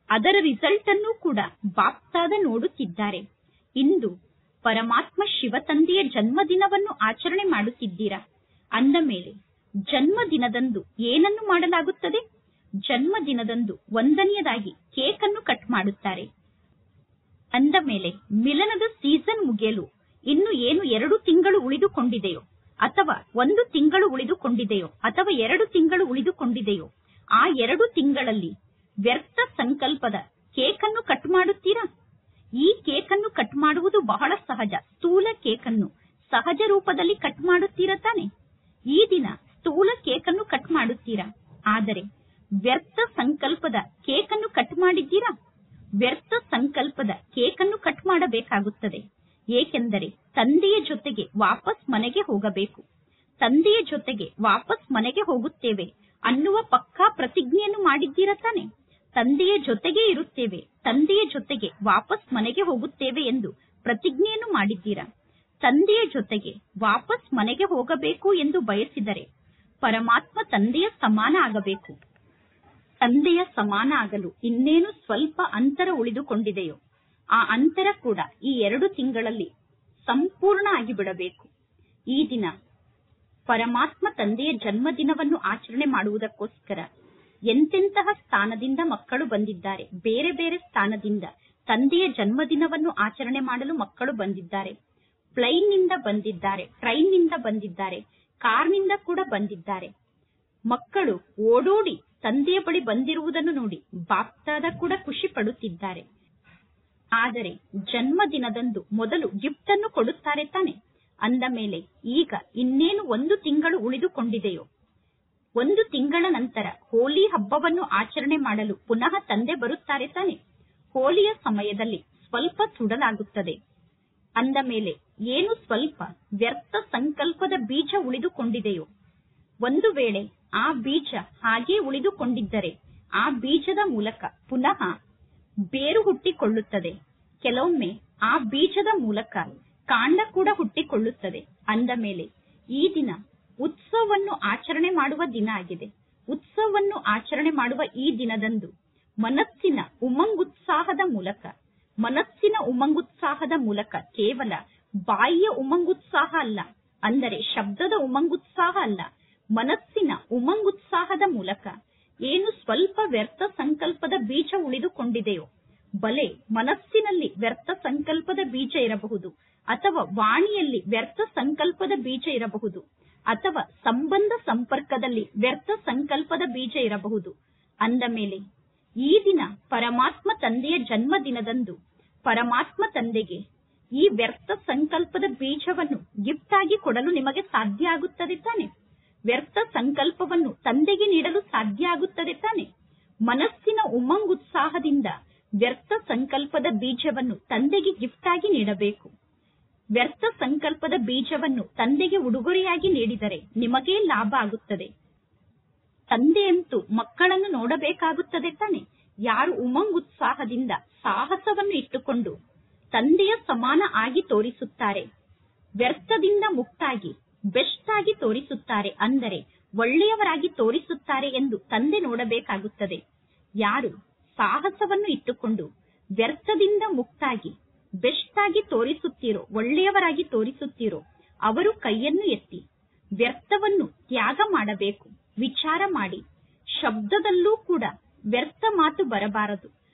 ಅದರ ರಿಸಲ್ಟ್ ಅನ್ನು ಕೂಡ ಬಾಪ್ತಾದ ನೋಡುತ್ತಿದ್ದಾರೆ. ಇಂದು ಪರಮಾತ್ಮ ಶಿವ ತಂದೆಯ ಜನ್ಮದಿನವನ್ನು ಆಚರಣೆ ಮಾಡುತ್ತಿದ್ದೀರಾ. ಅಂದ ಮೇಲೆ ಜನ್ಮದಿನದಂದು ಏನನ್ನು ಮಾಡಲಾಗುತ್ತದೆ? ಜನ್ಮದಿನದಂದು ಒಂದನೆಯದಾಗಿ ಕೇಕ್ ಅನ್ನು ಕಟ್ ಮಾಡುತ್ತಾರೆ. ಅಂದ ಮೇಲೆ ಮಿಲನದ ಸೀಸನ್ ಮುಗಿಯಲು ಇನ್ನು ಏನು 2 ತಿಂಗಳು ಉಳಿದುಕೊಂಡಿದೆಯೋ ಅಥವಾ 1 ತಿಂಗಳು ಉಳಿದುಕೊಂಡಿದೆಯೋ ಅಥವಾ 2 ತಿಂಗಳು ಉಳಿದುಕೊಂಡಿದೆಯೋ ಆ 2 ತಿಂಗಳಲ್ಲಿ ವ್ಯರ್ಥ ಸಂಕಲ್ಪದ ಕೇಕ್ ಅನ್ನು ಕಟ್ ಮಾಡುತ್ತೀರಾ? ಈ ಕೇಕನ್ನು ಕಟ್ ಮಾಡುವುದು ಬಹಳ ಸಹಜ. ಸ್ಥೂಲ ಕೇಕನ್ನು ಸಹಜ ರೂಪದಲ್ಲಿ ಕಟ್ ಮಾಡುತ್ತೀರಾ ತಾನೆ? ಈ ದಿನ ಸ್ಥೂಲ ಕೇಕನ್ನು ಕಟ್ ಮಾಡುತ್ತೀರಾ. ಆದರೆ ವ್ಯರ್ಥ ಸಂಕಲ್ಪದ ಕೇಕನ್ನು ಕಟ್ ಮಾಡಿದ್ದೀರಾ? ವ್ಯರ್ಥ ಸಂಕಲ್ಪದ ಕೇಕನ್ನು ಕಟ್ ಮಾಡಬೇಕಾಗುತ್ತದೆ. ಏಕೆಂದರೆ ತಂದೆಯ ಜೊತೆಗೆ ವಾಪಸ್ ಮನೆಗೆ ಹೋಗಬೇಕು. ತಂದೆಯ ಜೊತೆಗೆ ವಾಪಸ್ ಮನೆಗೆ ಹೋಗುತ್ತೇವೆ ಅನ್ನುವ ಪಕ್ಕಾ ಪ್ರತಿಜ್ಞೆಯನ್ನು ಮಾಡಿದ್ದೀರಾ ತಾನೆ? ತಂದೆಯ ಜೊತೆಗೆ ಇರುತ್ತೇವೆ, ತಂದೆಯ ಜೊತೆಗೆ ವಾಪಸ್ ಮನೆಗೆ ಹೋಗುತ್ತೇವೆ ಎಂದು ಪ್ರತಿಜ್ಞೆಯನ್ನು ಮಾಡಿದ್ದೀರಾ. ತಂದೆಯ ಜೊತೆಗೆ ವಾಪಸ್ ಮನೆಗೆ ಹೋಗಬೇಕು ಎಂದು ಬಯಸಿದರೆ ಪರಮಾತ್ಮ ತಂದೆಯ ಸಮಾನ ಆಗಬೇಕು. ತಂದೆಯ ಸಮಾನ ಆಗಲು ಇನ್ನೇನು ಸ್ವಲ್ಪ ಅಂತರ ಉಳಿದುಕೊಂಡಿದೆಯೋ ಆ ಅಂತರ ಕೂಡ ಈ 2 ತಿಂಗಳಲ್ಲಿ ಸಂಪೂರ್ಣ ಆಗಿಬಿಡಬೇಕು. ಈ ದಿನ ಪರಮಾತ್ಮ ತಂದೆಯ ಜನ್ಮದಿನವನ್ನು ಆಚರಣೆ ಮಾಡುವುದಕ್ಕೋಸ್ಕರ ಎಂತೆಂತಹ ಸ್ಥಾನದಿಂದ ಮಕ್ಕಳು ಬಂದಿದ್ದಾರೆ. ಬೇರೆ ಬೇರೆ ಸ್ಥಾನದಿಂದ ತಂದೆಯ ಜನ್ಮದಿನವನ್ನು ಆಚರಣೆ ಮಾಡಲು ಮಕ್ಕಳು ಬಂದಿದ್ದಾರೆ. ಪ್ಲೈನ್ ನಿಂದ ಬಂದಿದ್ದಾರೆ, ಟ್ರೈನ್ ನಿಂದ ಬಂದಿದ್ದಾರೆ, ಕಾರ್ನಿಂದ ಕೂಡ ಬಂದಿದ್ದಾರೆ. ಮಕ್ಕಳು ಓಡೋಡಿ ತಂದೆಯ ಬಳಿ ಬಂದಿರುವುದನ್ನು ನೋಡಿ ಬಾಪ್ದಾದ ಕೂಡ ಖುಷಿ ಪಡುತ್ತಿದ್ದಾರೆ. ಆದರೆ ಜನ್ಮದಿನದಂದು ಮೊದಲು ಗಿಫ್ಟ್ ಅನ್ನು ಕೊಡುತ್ತಾರೆ ತಾನೆ? ಅಂದ ಮೇಲೆ ಈಗ ಇನ್ನೇನು 1 ತಿಂಗಳು ಉಳಿದುಕೊಂಡಿದೆಯೋ, 1 ತಿಂಗಳ ನಂತರ ಹೋಲಿ ಹಬ್ಬವನ್ನು ಆಚರಣೆ ಮಾಡಲು ಪುನಃ ತಂದೆ ಬರುತ್ತಾರೆ ತಾನೆ? ಹೋಲಿಯ ಸಮಯದಲ್ಲಿ ಸ್ವಲ್ಪ ಸುಡಲಾಗುತ್ತದೆ. ಅಂದ ಮೇಲೆ ಏನು ಸ್ವಲ್ಪ ವ್ಯರ್ಥ ಸಂಕಲ್ಪದ ಬೀಜ ಉಳಿದುಕೊಂಡಿದೆಯೋ, ಒಂದು ವೇಳೆ ಆ ಬೀಜ ಹಾಗೇ ಉಳಿದುಕೊಂಡಿದ್ದರೆ ಆ ಬೀಜದ ಮೂಲಕ ಪುನಃ ಬೇರು ಹುಟ್ಟಿಕೊಳ್ಳುತ್ತದೆ. ಕೆಲವೊಮ್ಮೆ ಆ ಬೀಜದ ಮೂಲಕ ಕಾಂಡ ಕೂಡ ಹುಟ್ಟಿಕೊಳ್ಳುತ್ತದೆ. ಅಂದ ಮೇಲೆ ಈ ದಿನ ಉತ್ಸವವನ್ನು ಆಚರಣೆ ಮಾಡುವ ದಿನ ಆಗಿದೆ. ಉತ್ಸವವನ್ನು ಆಚರಣೆ ಮಾಡುವ ಈ ದಿನದಂದು ಮನಸ್ಸಿನ ಉಮಂಗುತ್ಸಾಹದ ಮೂಲಕ ಕೇವಲ ಬಾಯಿಯ ಉಮಂಗುತ್ಸಾಹ ಅಲ್ಲ, ಅಂದರೆ ಶಬ್ದದ ಉಮಂಗುತ್ಸಾಹ ಅಲ್ಲ, ಮನಸ್ಸಿನ ಉಮಂಗುತ್ಸಾಹದ ಮೂಲಕ ಏನು ಸ್ವಲ್ಪ ವ್ಯರ್ಥ ಸಂಕಲ್ಪದ ಬೀಜ ಉಳಿದುಕೊಂಡಿದೆಯೋ, ಬಲೆ ಮನಸ್ಸಿನಲ್ಲಿ ವ್ಯರ್ಥ ಸಂಕಲ್ಪದ ಬೀಜ ಇರಬಹುದು, ಅಥವಾ ವಾಣಿಯಲ್ಲಿ ವ್ಯರ್ಥ ಸಂಕಲ್ಪದ ಬೀಜ ಇರಬಹುದು, ಅಥವಾ ಸಂಬಂಧ ಸಂಪರ್ಕದಲ್ಲಿ ವ್ಯರ್ಥ ಸಂಕಲ್ಪದ ಬೀಜ ಇರಬಹುದು. ಅಂದ ಮೇಲೆ ಈ ದಿನ ಪರಮಾತ್ಮ ತಂದೆಯ ಜನ್ಮದಿನದಂದು ಪರಮಾತ್ಮ ತಂದೆಗೆ ಈ ವ್ಯರ್ಥ ಸಂಕಲ್ಪದ ಬೀಜವನ್ನು ಗಿಫ್ಟ್ ಆಗಿ ಕೊಡಲು ನಿಮಗೆ ಸಾಧ್ಯ ಆಗುತ್ತದೆ ತಾನೆ? ವ್ಯರ್ಥ ಸಂಕಲ್ಪವನ್ನು ತಂದೆಗೆ ನೀಡಲು ಸಾಧ್ಯ ಆಗುತ್ತದೆ ತಾನೆ? ಮನಸ್ಸಿನ ಉಮಂಗುತ್ಸಾಹದಿಂದ ವ್ಯರ್ಥ ಸಂಕಲ್ಪದ ಬೀಜವನ್ನು ತಂದೆಗೆ ಗಿಫ್ಟ್ ಆಗಿ ನೀಡಬೇಕು. ವ್ಯರ್ಥ ಸಂಕಲ್ಪದ ಬೀಜವನ್ನು ತಂದೆಗೆ ಉಡುಗೊರೆಯಾಗಿ ನೀಡಿದರೆ ನಿಮಗೇ ಲಾಭ ಆಗುತ್ತದೆ. ತಂದೆಯಂತೂ ಮಕ್ಕಳನ್ನು ನೋಡಬೇಕಾಗುತ್ತದೆ ತಾನೆ? ಯಾರು ಉಮಂಗುತ್ಸಾಹದಿಂದ ಸಾಹಸವನ್ನು ಇಟ್ಟುಕೊಂಡು ತಂದೆಯ ಸಮಾನ ಆಗಿ ತೋರಿಸುತ್ತಾರೆ, ವ್ಯರ್ಥದಿಂದ ಮುಕ್ತಾಗಿ ಬೆಸ್ಟ್ ಆಗಿ ತೋರಿಸುತ್ತಾರೆ, ಅಂದರೆ ಒಳ್ಳೆಯವರಾಗಿ ತೋರಿಸುತ್ತಾರೆ ಎಂದು ತಂದೆ ನೋಡಬೇಕಾಗುತ್ತದೆ. ಯಾರು ಸಾಹಸವನ್ನು ಇಟ್ಟುಕೊಂಡು ವ್ಯರ್ಥದಿಂದ ಮುಕ್ತಾಗಿ ಬೆಸ್ಟ್ ಆಗಿ ತೋರಿಸುತ್ತೀರೋ, ಒಳ್ಳೆಯವರಾಗಿ ತೋರಿಸುತ್ತೀರೋ, ಅವರು ಕೈಯನ್ನು ಎತ್ತಿ ವ್ಯರ್ಥವನ್ನು ತ್ಯಾಗ ಮಾಡಬೇಕು. ವಿಚಾರ ಮಾಡಿ, ಶಬ್ದದಲ್ಲೂ ಕೂಡ ವ್ಯರ್ಥ ಮಾತು ಬರಬಾರದು,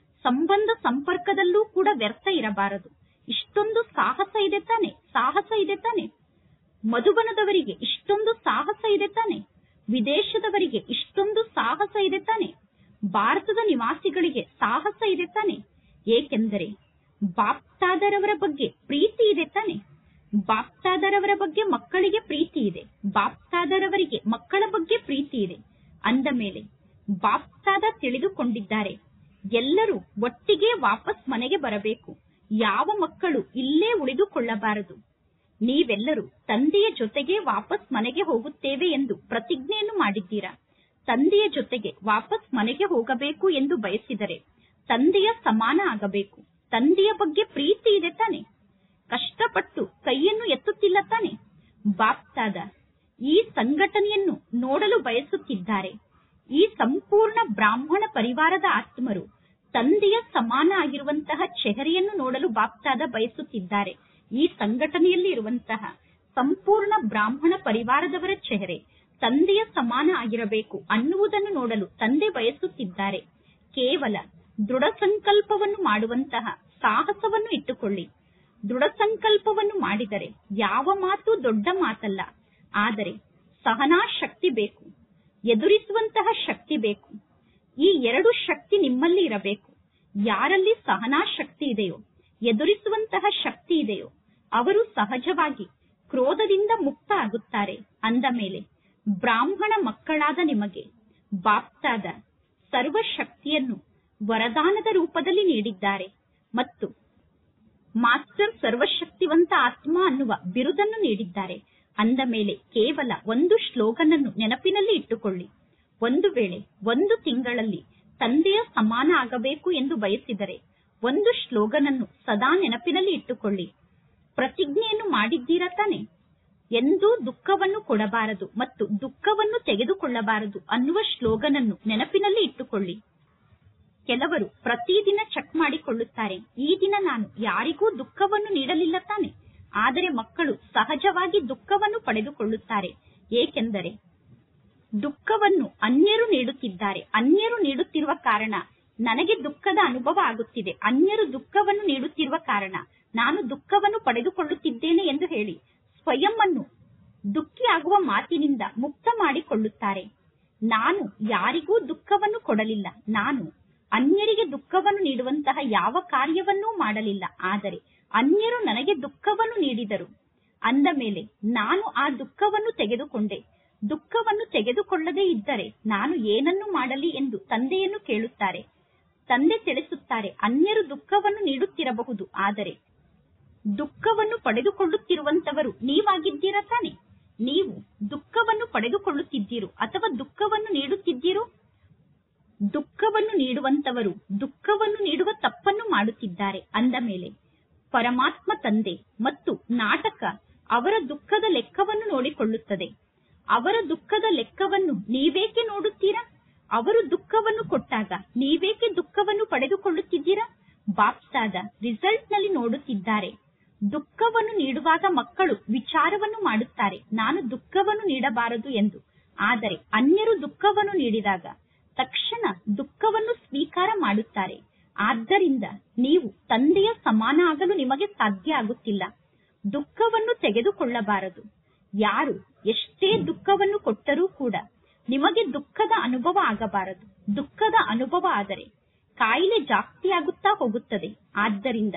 ಸಂಬಂಧ ಸಂಪರ್ಕದಲ್ಲೂ ಕೂಡ ವ್ಯರ್ಥ ಇರಬಾರದು. ಇಷ್ಟೊಂದು ಸಾಹಸ ಇದೆ ತಾನೆ? ಸಾಹಸ ಇದೆ ತಾನೆ? ಮಧುಬನದವರಿಗೆ ಇಷ್ಟೊಂದು ಸಾಹಸ ಇದೆ ತಾನೆ? ವಿದೇಶದವರಿಗೆ ಇಷ್ಟೊಂದು ಸಾಹಸ ಇದೆ ತಾನೆ? ಭಾರತದ ನಿವಾಸಿಗಳಿಗೆ ಸಾಹಸ ಇದೆ ತಾನೆ? ಏಕೆಂದರೆ ಬಾಪ್ತಾದರವರ ಬಗ್ಗೆ ಪ್ರೀತಿ ಇದೆ ತಾನೆ? ಬಾಪ್ತಾದರವರ ಬಗ್ಗೆ ಮಕ್ಕಳಿಗೆ ಪ್ರೀತಿ ಇದೆ, ಬಾಪ್ತಾದರವರಿಗೆ ಮಕ್ಕಳ ಬಗ್ಗೆ ಪ್ರೀತಿ ಇದೆ. ಅಂದ ಮೇಲೆ ಬಾಪ್ತಾದ ತಿಳಿದುಕೊಂಡಿದ್ದಾರೆ, ಎಲ್ಲರೂ ಒಟ್ಟಿಗೆ ವಾಪಸ್ ಮನೆಗೆ ಬರಬೇಕು, ಯಾವ ಮಕ್ಕಳು ಇಲ್ಲೇ ಉಳಿದುಕೊಳ್ಳಬಾರದು. ನೀವೆಲ್ಲರೂ ತಂದೆಯ ಜೊತೆಗೆ ವಾಪಸ್ ಮನೆಗೆ ಹೋಗುತ್ತೇವೆ ಎಂದು ಪ್ರತಿಜ್ಞೆಯನ್ನು ಮಾಡಿದ್ದೀರಾ. ತಂದೆಯ ಜೊತೆಗೆ ವಾಪಸ್ ಮನೆಗೆ ಹೋಗಬೇಕು ಎಂದು ಬಯಸಿದರೆ ತಂದೆಯ ಸಮಾನ ಆಗಬೇಕು. ತಂದೆಯ ಬಗ್ಗೆ ಪ್ರೀತಿ ಇದೆ ತಾನೆ? ಕಷ್ಟಪಟ್ಟು ಕೈಯನ್ನು ಎತ್ತುತ್ತಿಲ್ಲ ತಾನೆ? ಬಾಪ್ತಾದ ಈ ಸಂಘಟನೆಯನ್ನು ನೋಡಲು ಬಯಸುತ್ತಿದ್ದಾರೆ. ಈ ಸಂಪೂರ್ಣ ಬ್ರಾಹ್ಮಣ ಪರಿವಾರದ ಆತ್ಮರು ತಂದೆಯ ಸಮಾನ ಆಗಿರುವಂತಹ ಚೆಹರೆಯನ್ನು ನೋಡಲು ಬಾಪ್ತಾದ ಬಯಸುತ್ತಿದ್ದಾರೆ. ಈ ಸಂಘಟನೆಯಲ್ಲಿ ಇರುವಂತಹ ಸಂಪೂರ್ಣ ಬ್ರಾಹ್ಮಣ ಪರಿವಾರದವರ ಚೆಹರೆ ತಂದೆಯ ಸಮಾನ ಆಗಿರಬೇಕು ಅನ್ನುವುದನ್ನು ನೋಡಲು ತಂದೆ ಬಯಸುತ್ತಿದ್ದಾರೆ. ಕೇವಲ ದೃಢ ಸಂಕಲ್ಪವನ್ನು ಮಾಡುವಂತಹ ಸಾಹಸವನ್ನು ಇಟ್ಟುಕೊಳ್ಳಿ. ದೃಢ ಸಂಕಲ್ಪವನ್ನು ಮಾಡಿದರೆ ಯಾವ ಮಾತು ದೊಡ್ಡ ಮಾತಲ್ಲ, ಆದರೆ ಸಹನಾ ಶಕ್ತಿ ಬೇಕು, ಎದುರಿಸುವಂತಹ ಶಕ್ತಿ ಬೇಕು. ಈ 2 ಶಕ್ತಿ ನಿಮ್ಮಲ್ಲಿ ಇರಬೇಕು. ಯಾರಲ್ಲಿ ಸಹನಾ ಶಕ್ತಿ ಇದೆಯೋ, ಎದುರಿಸುವಂತಹ ಶಕ್ತಿ ಇದೆಯೋ ಅವರು ಸಹಜವಾಗಿ ಕ್ರೋಧದಿಂದ ಮುಕ್ತ ಆಗುತ್ತಾರೆ. ಅಂದ ಮೇಲೆ ಬ್ರಾಹ್ಮಣ ಮಕ್ಕಳಾದ ನಿಮಗೆ ಬಾಪ್ತಾದ ಸರ್ವಶಕ್ತಿಯನ್ನು ವರದಾನದ ರೂಪದಲ್ಲಿ ನೀಡಿದ್ದಾರೆ ಮತ್ತು ಮಾಸ್ಟರ್ ಸರ್ವಶಕ್ತಿವಂತ ಆತ್ಮ ಅನ್ನುವ ಬಿರುದನ್ನು ನೀಡಿದ್ದಾರೆ. ಅಂದ ಮೇಲೆ ಕೇವಲ ಒಂದು ಶ್ಲೋಗನ್ ಅನ್ನು ನೆನಪಿನಲ್ಲಿ ಇಟ್ಟುಕೊಳ್ಳಿ. ಒಂದು ವೇಳೆ 1 ತಿಂಗಳಲ್ಲಿ ತಂದೆಯ ಸಮಾನ ಆಗಬೇಕು ಎಂದು ಬಯಸಿದರೆ ಒಂದು ಶ್ಲೋಗನ್ ಅನ್ನು ಸದಾ ನೆನಪಿನಲ್ಲಿ ಇಟ್ಟುಕೊಳ್ಳಿ. ಪ್ರತಿಜ್ಞೆಯನ್ನು ಮಾಡಿದ್ದೀರಾ ತಾನೆ? ಎಂದೂ ದುಃಖವನ್ನು ಕೊಡಬಾರದು ಮತ್ತು ದುಃಖವನ್ನು ತೆಗೆದುಕೊಳ್ಳಬಾರದು ಅನ್ನುವ ಶ್ಲೋಗನ್ ಅನ್ನು ನೆನಪಿನಲ್ಲಿ ಇಟ್ಟುಕೊಳ್ಳಿ. ಕೆಲವರು ಪ್ರತಿದಿನ ಚೆಕ್ ಮಾಡಿಕೊಳ್ಳುತ್ತಾರೆ, ಈ ದಿನ ನಾನು ಯಾರಿಗೂ ದುಃಖವನ್ನು ನೀಡಲಿಲ್ಲ ತಾನೆ? ಆದರೆ ಮಕ್ಕಳು ಸಹಜವಾಗಿ ದುಃಖವನ್ನು ಪಡೆದುಕೊಳ್ಳುತ್ತಾರೆ. ಏಕೆಂದರೆ ದುಃಖವನ್ನು ಅನ್ಯರು ನೀಡುತ್ತಿದ್ದಾರೆ. ಅನ್ಯರು ನೀಡುತ್ತಿರುವ ಕಾರಣ ನನಗೆ ದುಃಖದ ಅನುಭವ ಆಗುತ್ತಿದೆ. ಅನ್ಯರು ದುಃಖವನ್ನು ನೀಡುತ್ತಿರುವ ಕಾರಣ ನಾನು ದುಃಖವನ್ನು ಪಡೆದುಕೊಳ್ಳುತ್ತಿದ್ದೇನೆ ಎಂದು ಹೇಳಿ ಸ್ವಯಂ ಅನ್ನು ದುಃಖಿಯಾಗುವ ಮಾತಿನಿಂದ ಮುಕ್ತ ಮಾಡಿಕೊಳ್ಳುತ್ತಾರೆ. ನಾನು ಯಾರಿಗೂ ದುಃಖವನ್ನು ಕೊಡಲಿಲ್ಲ, ನಾನು ಅನ್ಯರಿಗೆ ದುಃಖವನ್ನು ನೀಡುವಂತಹ ಯಾವ ಕಾರ್ಯವನ್ನೂ ಮಾಡಲಿಲ್ಲ. ಆದರೆ ಅನ್ಯರು ನನಗೆ ದುಃಖವನ್ನು ನೀಡಿದರು. ಅಂದ ಮೇಲೆ ನಾನು ಆ ದುಃಖವನ್ನು ತೆಗೆದುಕೊಂಡೆ. ದುಃಖವನ್ನು ತೆಗೆದುಕೊಳ್ಳದೇ ಇದ್ದರೆ ನಾನು ಏನನ್ನು ಮಾಡಲಿ ಎಂದು ತಂದೆಯನ್ನು ಕೇಳುತ್ತಾರೆ. ತಂದೆ ತಿಳಿಸುತ್ತಾರೆ, ಅನ್ಯರು ದುಃಖವನ್ನು ನೀಡುತ್ತಿರಬಹುದು, ಆದರೆ ದುಃಖವನ್ನು ಪಡೆದುಕೊಳ್ಳುತ್ತಿರುವಂತವರು ನೀವಾಗಿದ್ದೀರಾ ತಾನೆ? ನೀವು ದುಃಖವನ್ನು ಪಡೆದುಕೊಳ್ಳುತ್ತಿದ್ದೀರೋ ಅಥವಾ ದುಃಖವನ್ನು ನೀಡುತ್ತಿದ್ದೀರೋ? ದುಃಖವನ್ನು ನೀಡುವಂತವರು ದುಃಖವನ್ನು ನೀಡುವ ತಪ್ಪನ್ನು ಮಾಡುತ್ತಿದ್ದಾರೆ. ಅಂದ ಮೇಲೆ ಪರಮಾತ್ಮ ತಂದೆ ಮತ್ತು ನಾಟಕ ಅವರ ದುಃಖದ ಲೆಕ್ಕವನ್ನು ನೋಡಿಕೊಳ್ಳುತ್ತದೆ. ಅವರ ದುಃಖದ ಲೆಕ್ಕವನ್ನು ನೀವೇಕೆ ನೋಡುತ್ತೀರಾ? ಅವರು ದುಃಖವನ್ನು ಕೊಟ್ಟಾಗ ನೀವೇಕೆ ದುಃಖವನ್ನು ಪಡೆದುಕೊಳ್ಳುತ್ತಿದ್ದೀರಾ? ಬಾಪ್ತಾದ ರಿಸಲ್ಟ್ ನಲ್ಲಿ ನೋಡುತ್ತಿದ್ದಾರೆ. ದುಃಖವನ್ನು ನೀಡುವಾಗ ಮಕ್ಕಳು ವಿಚಾರವನ್ನು ಮಾಡುತ್ತಾರೆ, ನಾನು ದುಃಖವನ್ನು ನೀಡಬಾರದು ಎಂದು. ಆದರೆ ಅನ್ಯರು ದುಃಖವನ್ನು ನೀಡಿದಾಗ ತಕ್ಷಣ ದುಃಖವನ್ನು ಸ್ವೀಕಾರ ಮಾಡುತ್ತಾರೆ. ಆದ್ದರಿಂದ ನೀವು ತಂದೆಯ ಸಮಾನ ಆಗಲು ನಿಮಗೆ ಸಾಧ್ಯ ಆಗುತ್ತಿಲ್ಲ. ದುಃಖವನ್ನು ತೆಗೆದುಕೊಳ್ಳಬಾರದು. ಯಾರು ಎಷ್ಟೇ ದುಃಖವನ್ನು ಕೊಟ್ಟರೂ ಕೂಡ ನಿಮಗೆ ದುಃಖದ ಅನುಭವ ಆಗಬಾರದು. ದುಃಖದ ಅನುಭವ ಆದರೆ ಕಾಯಿಲೆ ಜಾಸ್ತಿ ಆಗುತ್ತಾ ಹೋಗುತ್ತದೆ. ಆದ್ದರಿಂದ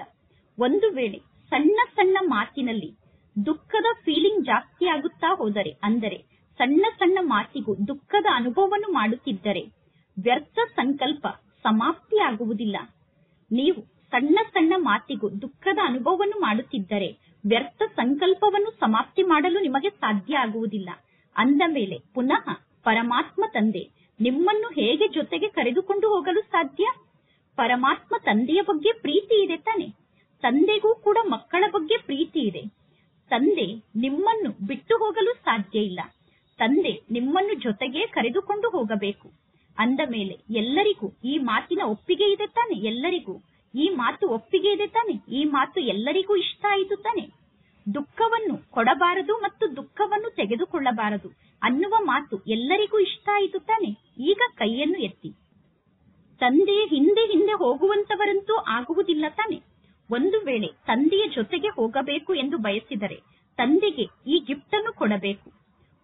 ಒಂದು ವೇಳೆ ಸಣ್ಣ ಸಣ್ಣ ಮಾತಿನಲ್ಲಿ ದುಃಖದ ಫೀಲಿಂಗ್ ಜಾಸ್ತಿ ಆಗುತ್ತಾ ಹೋದರೆ, ಅಂದರೆ ಸಣ್ಣ ಸಣ್ಣ ಮಾತಿಗೂ ದುಃಖದ ಅನುಭವವನ್ನು ಮಾಡುತ್ತಿದ್ದರೆ ವ್ಯರ್ಥ ಸಂಕಲ್ಪ ಸಮಾಪ್ತಿಯಾಗುವುದಿಲ್ಲ. ನೀವು ಸಣ್ಣ ಸಣ್ಣ ಮಾತಿಗೂ ದುಃಖದ ಅನುಭವವನ್ನು ಮಾಡುತ್ತಿದ್ದರೆ ವ್ಯರ್ಥ ಸಂಕಲ್ಪವನ್ನು ಸಮಾಪ್ತಿ ಮಾಡಲು ನಿಮಗೆ ಸಾಧ್ಯ ಆಗುವುದಿಲ್ಲ. ಅಂದ ಮೇಲೆ ಪುನಃ ಪರಮಾತ್ಮ ತಂದೆ ನಿಮ್ಮನ್ನು ಹೇಗೆ ಜೊತೆಗೆ ಕರೆದುಕೊಂಡು ಹೋಗಲು ಸಾಧ್ಯ? ಪರಮಾತ್ಮ ತಂದೆಯ ಬಗ್ಗೆ ಪ್ರೀತಿ ಇದೆ ತಾನೆ? ತಂದೆಗೂ ಕೂಡ ಮಕ್ಕಳ ಬಗ್ಗೆ ಪ್ರೀತಿ ಇದೆ. ತಂದೆ ನಿಮ್ಮನ್ನು ಬಿಟ್ಟು ಹೋಗಲು ಸಾಧ್ಯ ಇಲ್ಲ. ತಂದೆ ನಿಮ್ಮನ್ನು ಜೊತೆಗೆ ಕರೆದುಕೊಂಡು ಹೋಗಬೇಕು. ಅಂದ ಮೇಲೆ ಎಲ್ಲರಿಗೂ ಈ ಮಾತಿನ ಒಪ್ಪಿಗೆ ಇದೆ ತಾನೆ? ಎಲ್ಲರಿಗೂ ಈ ಮಾತು ಒಪ್ಪಿಗೆ ಇದೆ ತಾನೆ? ಈ ಮಾತು ಎಲ್ಲರಿಗೂ ಇಷ್ಟ ಆಯಿತು ತಾನೆ? ದುಃಖವನ್ನು ಕೊಡಬಾರದು ಮತ್ತು ದುಃಖವನ್ನು ತೆಗೆದುಕೊಳ್ಳಬಾರದು ಅನ್ನುವ ಮಾತು ಎಲ್ಲರಿಗೂ ಇಷ್ಟ ಆಯಿತು ತಾನೆ? ಈಗ ಕೈಯನ್ನು ಎತ್ತಿ. ತಂದೆಯ ಹಿಂದೆ ಹಿಂದೆ ಹೋಗುವಂತವರಂತೂ ಆಗುವುದಿಲ್ಲ ತಾನೆ? ಒಂದು ವೇಳೆ ತಂದೆಯ ಜೊತೆಗೆ ಹೋಗಬೇಕು ಎಂದು ಬಯಸಿದರೆ ತಂದೆಗೆ ಈ ಗಿಫ್ಟ್ ಅನ್ನು ಕೊಡಬೇಕು.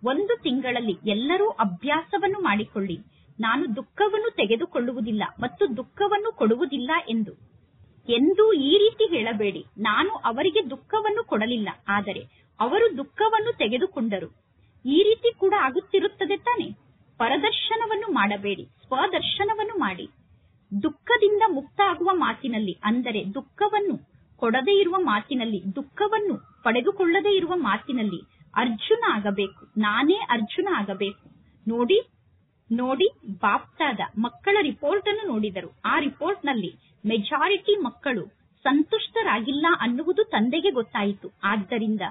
1 ತಿಂಗಳಲ್ಲಿ ಎಲ್ಲರೂ ಅಭ್ಯಾಸವನ್ನು ಮಾಡಿಕೊಳ್ಳಿ, ನಾನು ದುಃಖವನ್ನು ತೆಗೆದುಕೊಳ್ಳುವುದಿಲ್ಲ ಮತ್ತು ದುಃಖವನ್ನು ಕೊಡುವುದಿಲ್ಲ ಎಂದು. ಎಂದೂ ಈ ರೀತಿ ಹೇಳಬೇಡಿ, ನಾನು ಅವರಿಗೆ ದುಃಖವನ್ನು ಕೊಡಲಿಲ್ಲ, ಆದರೆ ಅವರು ದುಃಖವನ್ನು ತೆಗೆದುಕೊಂಡರು. ಈ ರೀತಿ ಕೂಡ ಆಗುತ್ತಿರುತ್ತದೆ ತಾನೆ? ಪರದರ್ಶನವನ್ನು ಮಾಡಬೇಡಿ, ಸ್ವದರ್ಶನವನ್ನು ಮಾಡಿ. ದುಃಖದಿಂದ ಮುಕ್ತ ಆಗುವ ಮಾತಿನಲ್ಲಿ, ಅಂದರೆ ದುಃಖವನ್ನು ಕೊಡದೇ ಇರುವ ಮಾತಿನಲ್ಲಿ, ದುಃಖವನ್ನು ಪಡೆದುಕೊಳ್ಳದೇ ಇರುವ ಮಾತಿನಲ್ಲಿ ಅರ್ಜುನ ಆಗಬೇಕು. ನಾನೇ ಅರ್ಜುನ ಆಗಬೇಕು. ನೋಡಿ ನೋಡಿ, ಬಾಪ್ತಾದ ಮಕ್ಕಳ ರಿಪೋರ್ಟ್ ಅನ್ನು ನೋಡಿದರು. ಆ ರಿಪೋರ್ಟ್ ನಲ್ಲಿ ಮೆಜಾರಿಟಿ ಮಕ್ಕಳು ಸಂತುಷ್ಟರಾಗಿಲ್ಲ ಅನ್ನುವುದು ತಂದೆಗೆ ಗೊತ್ತಾಯಿತು. ಆದ್ದರಿಂದ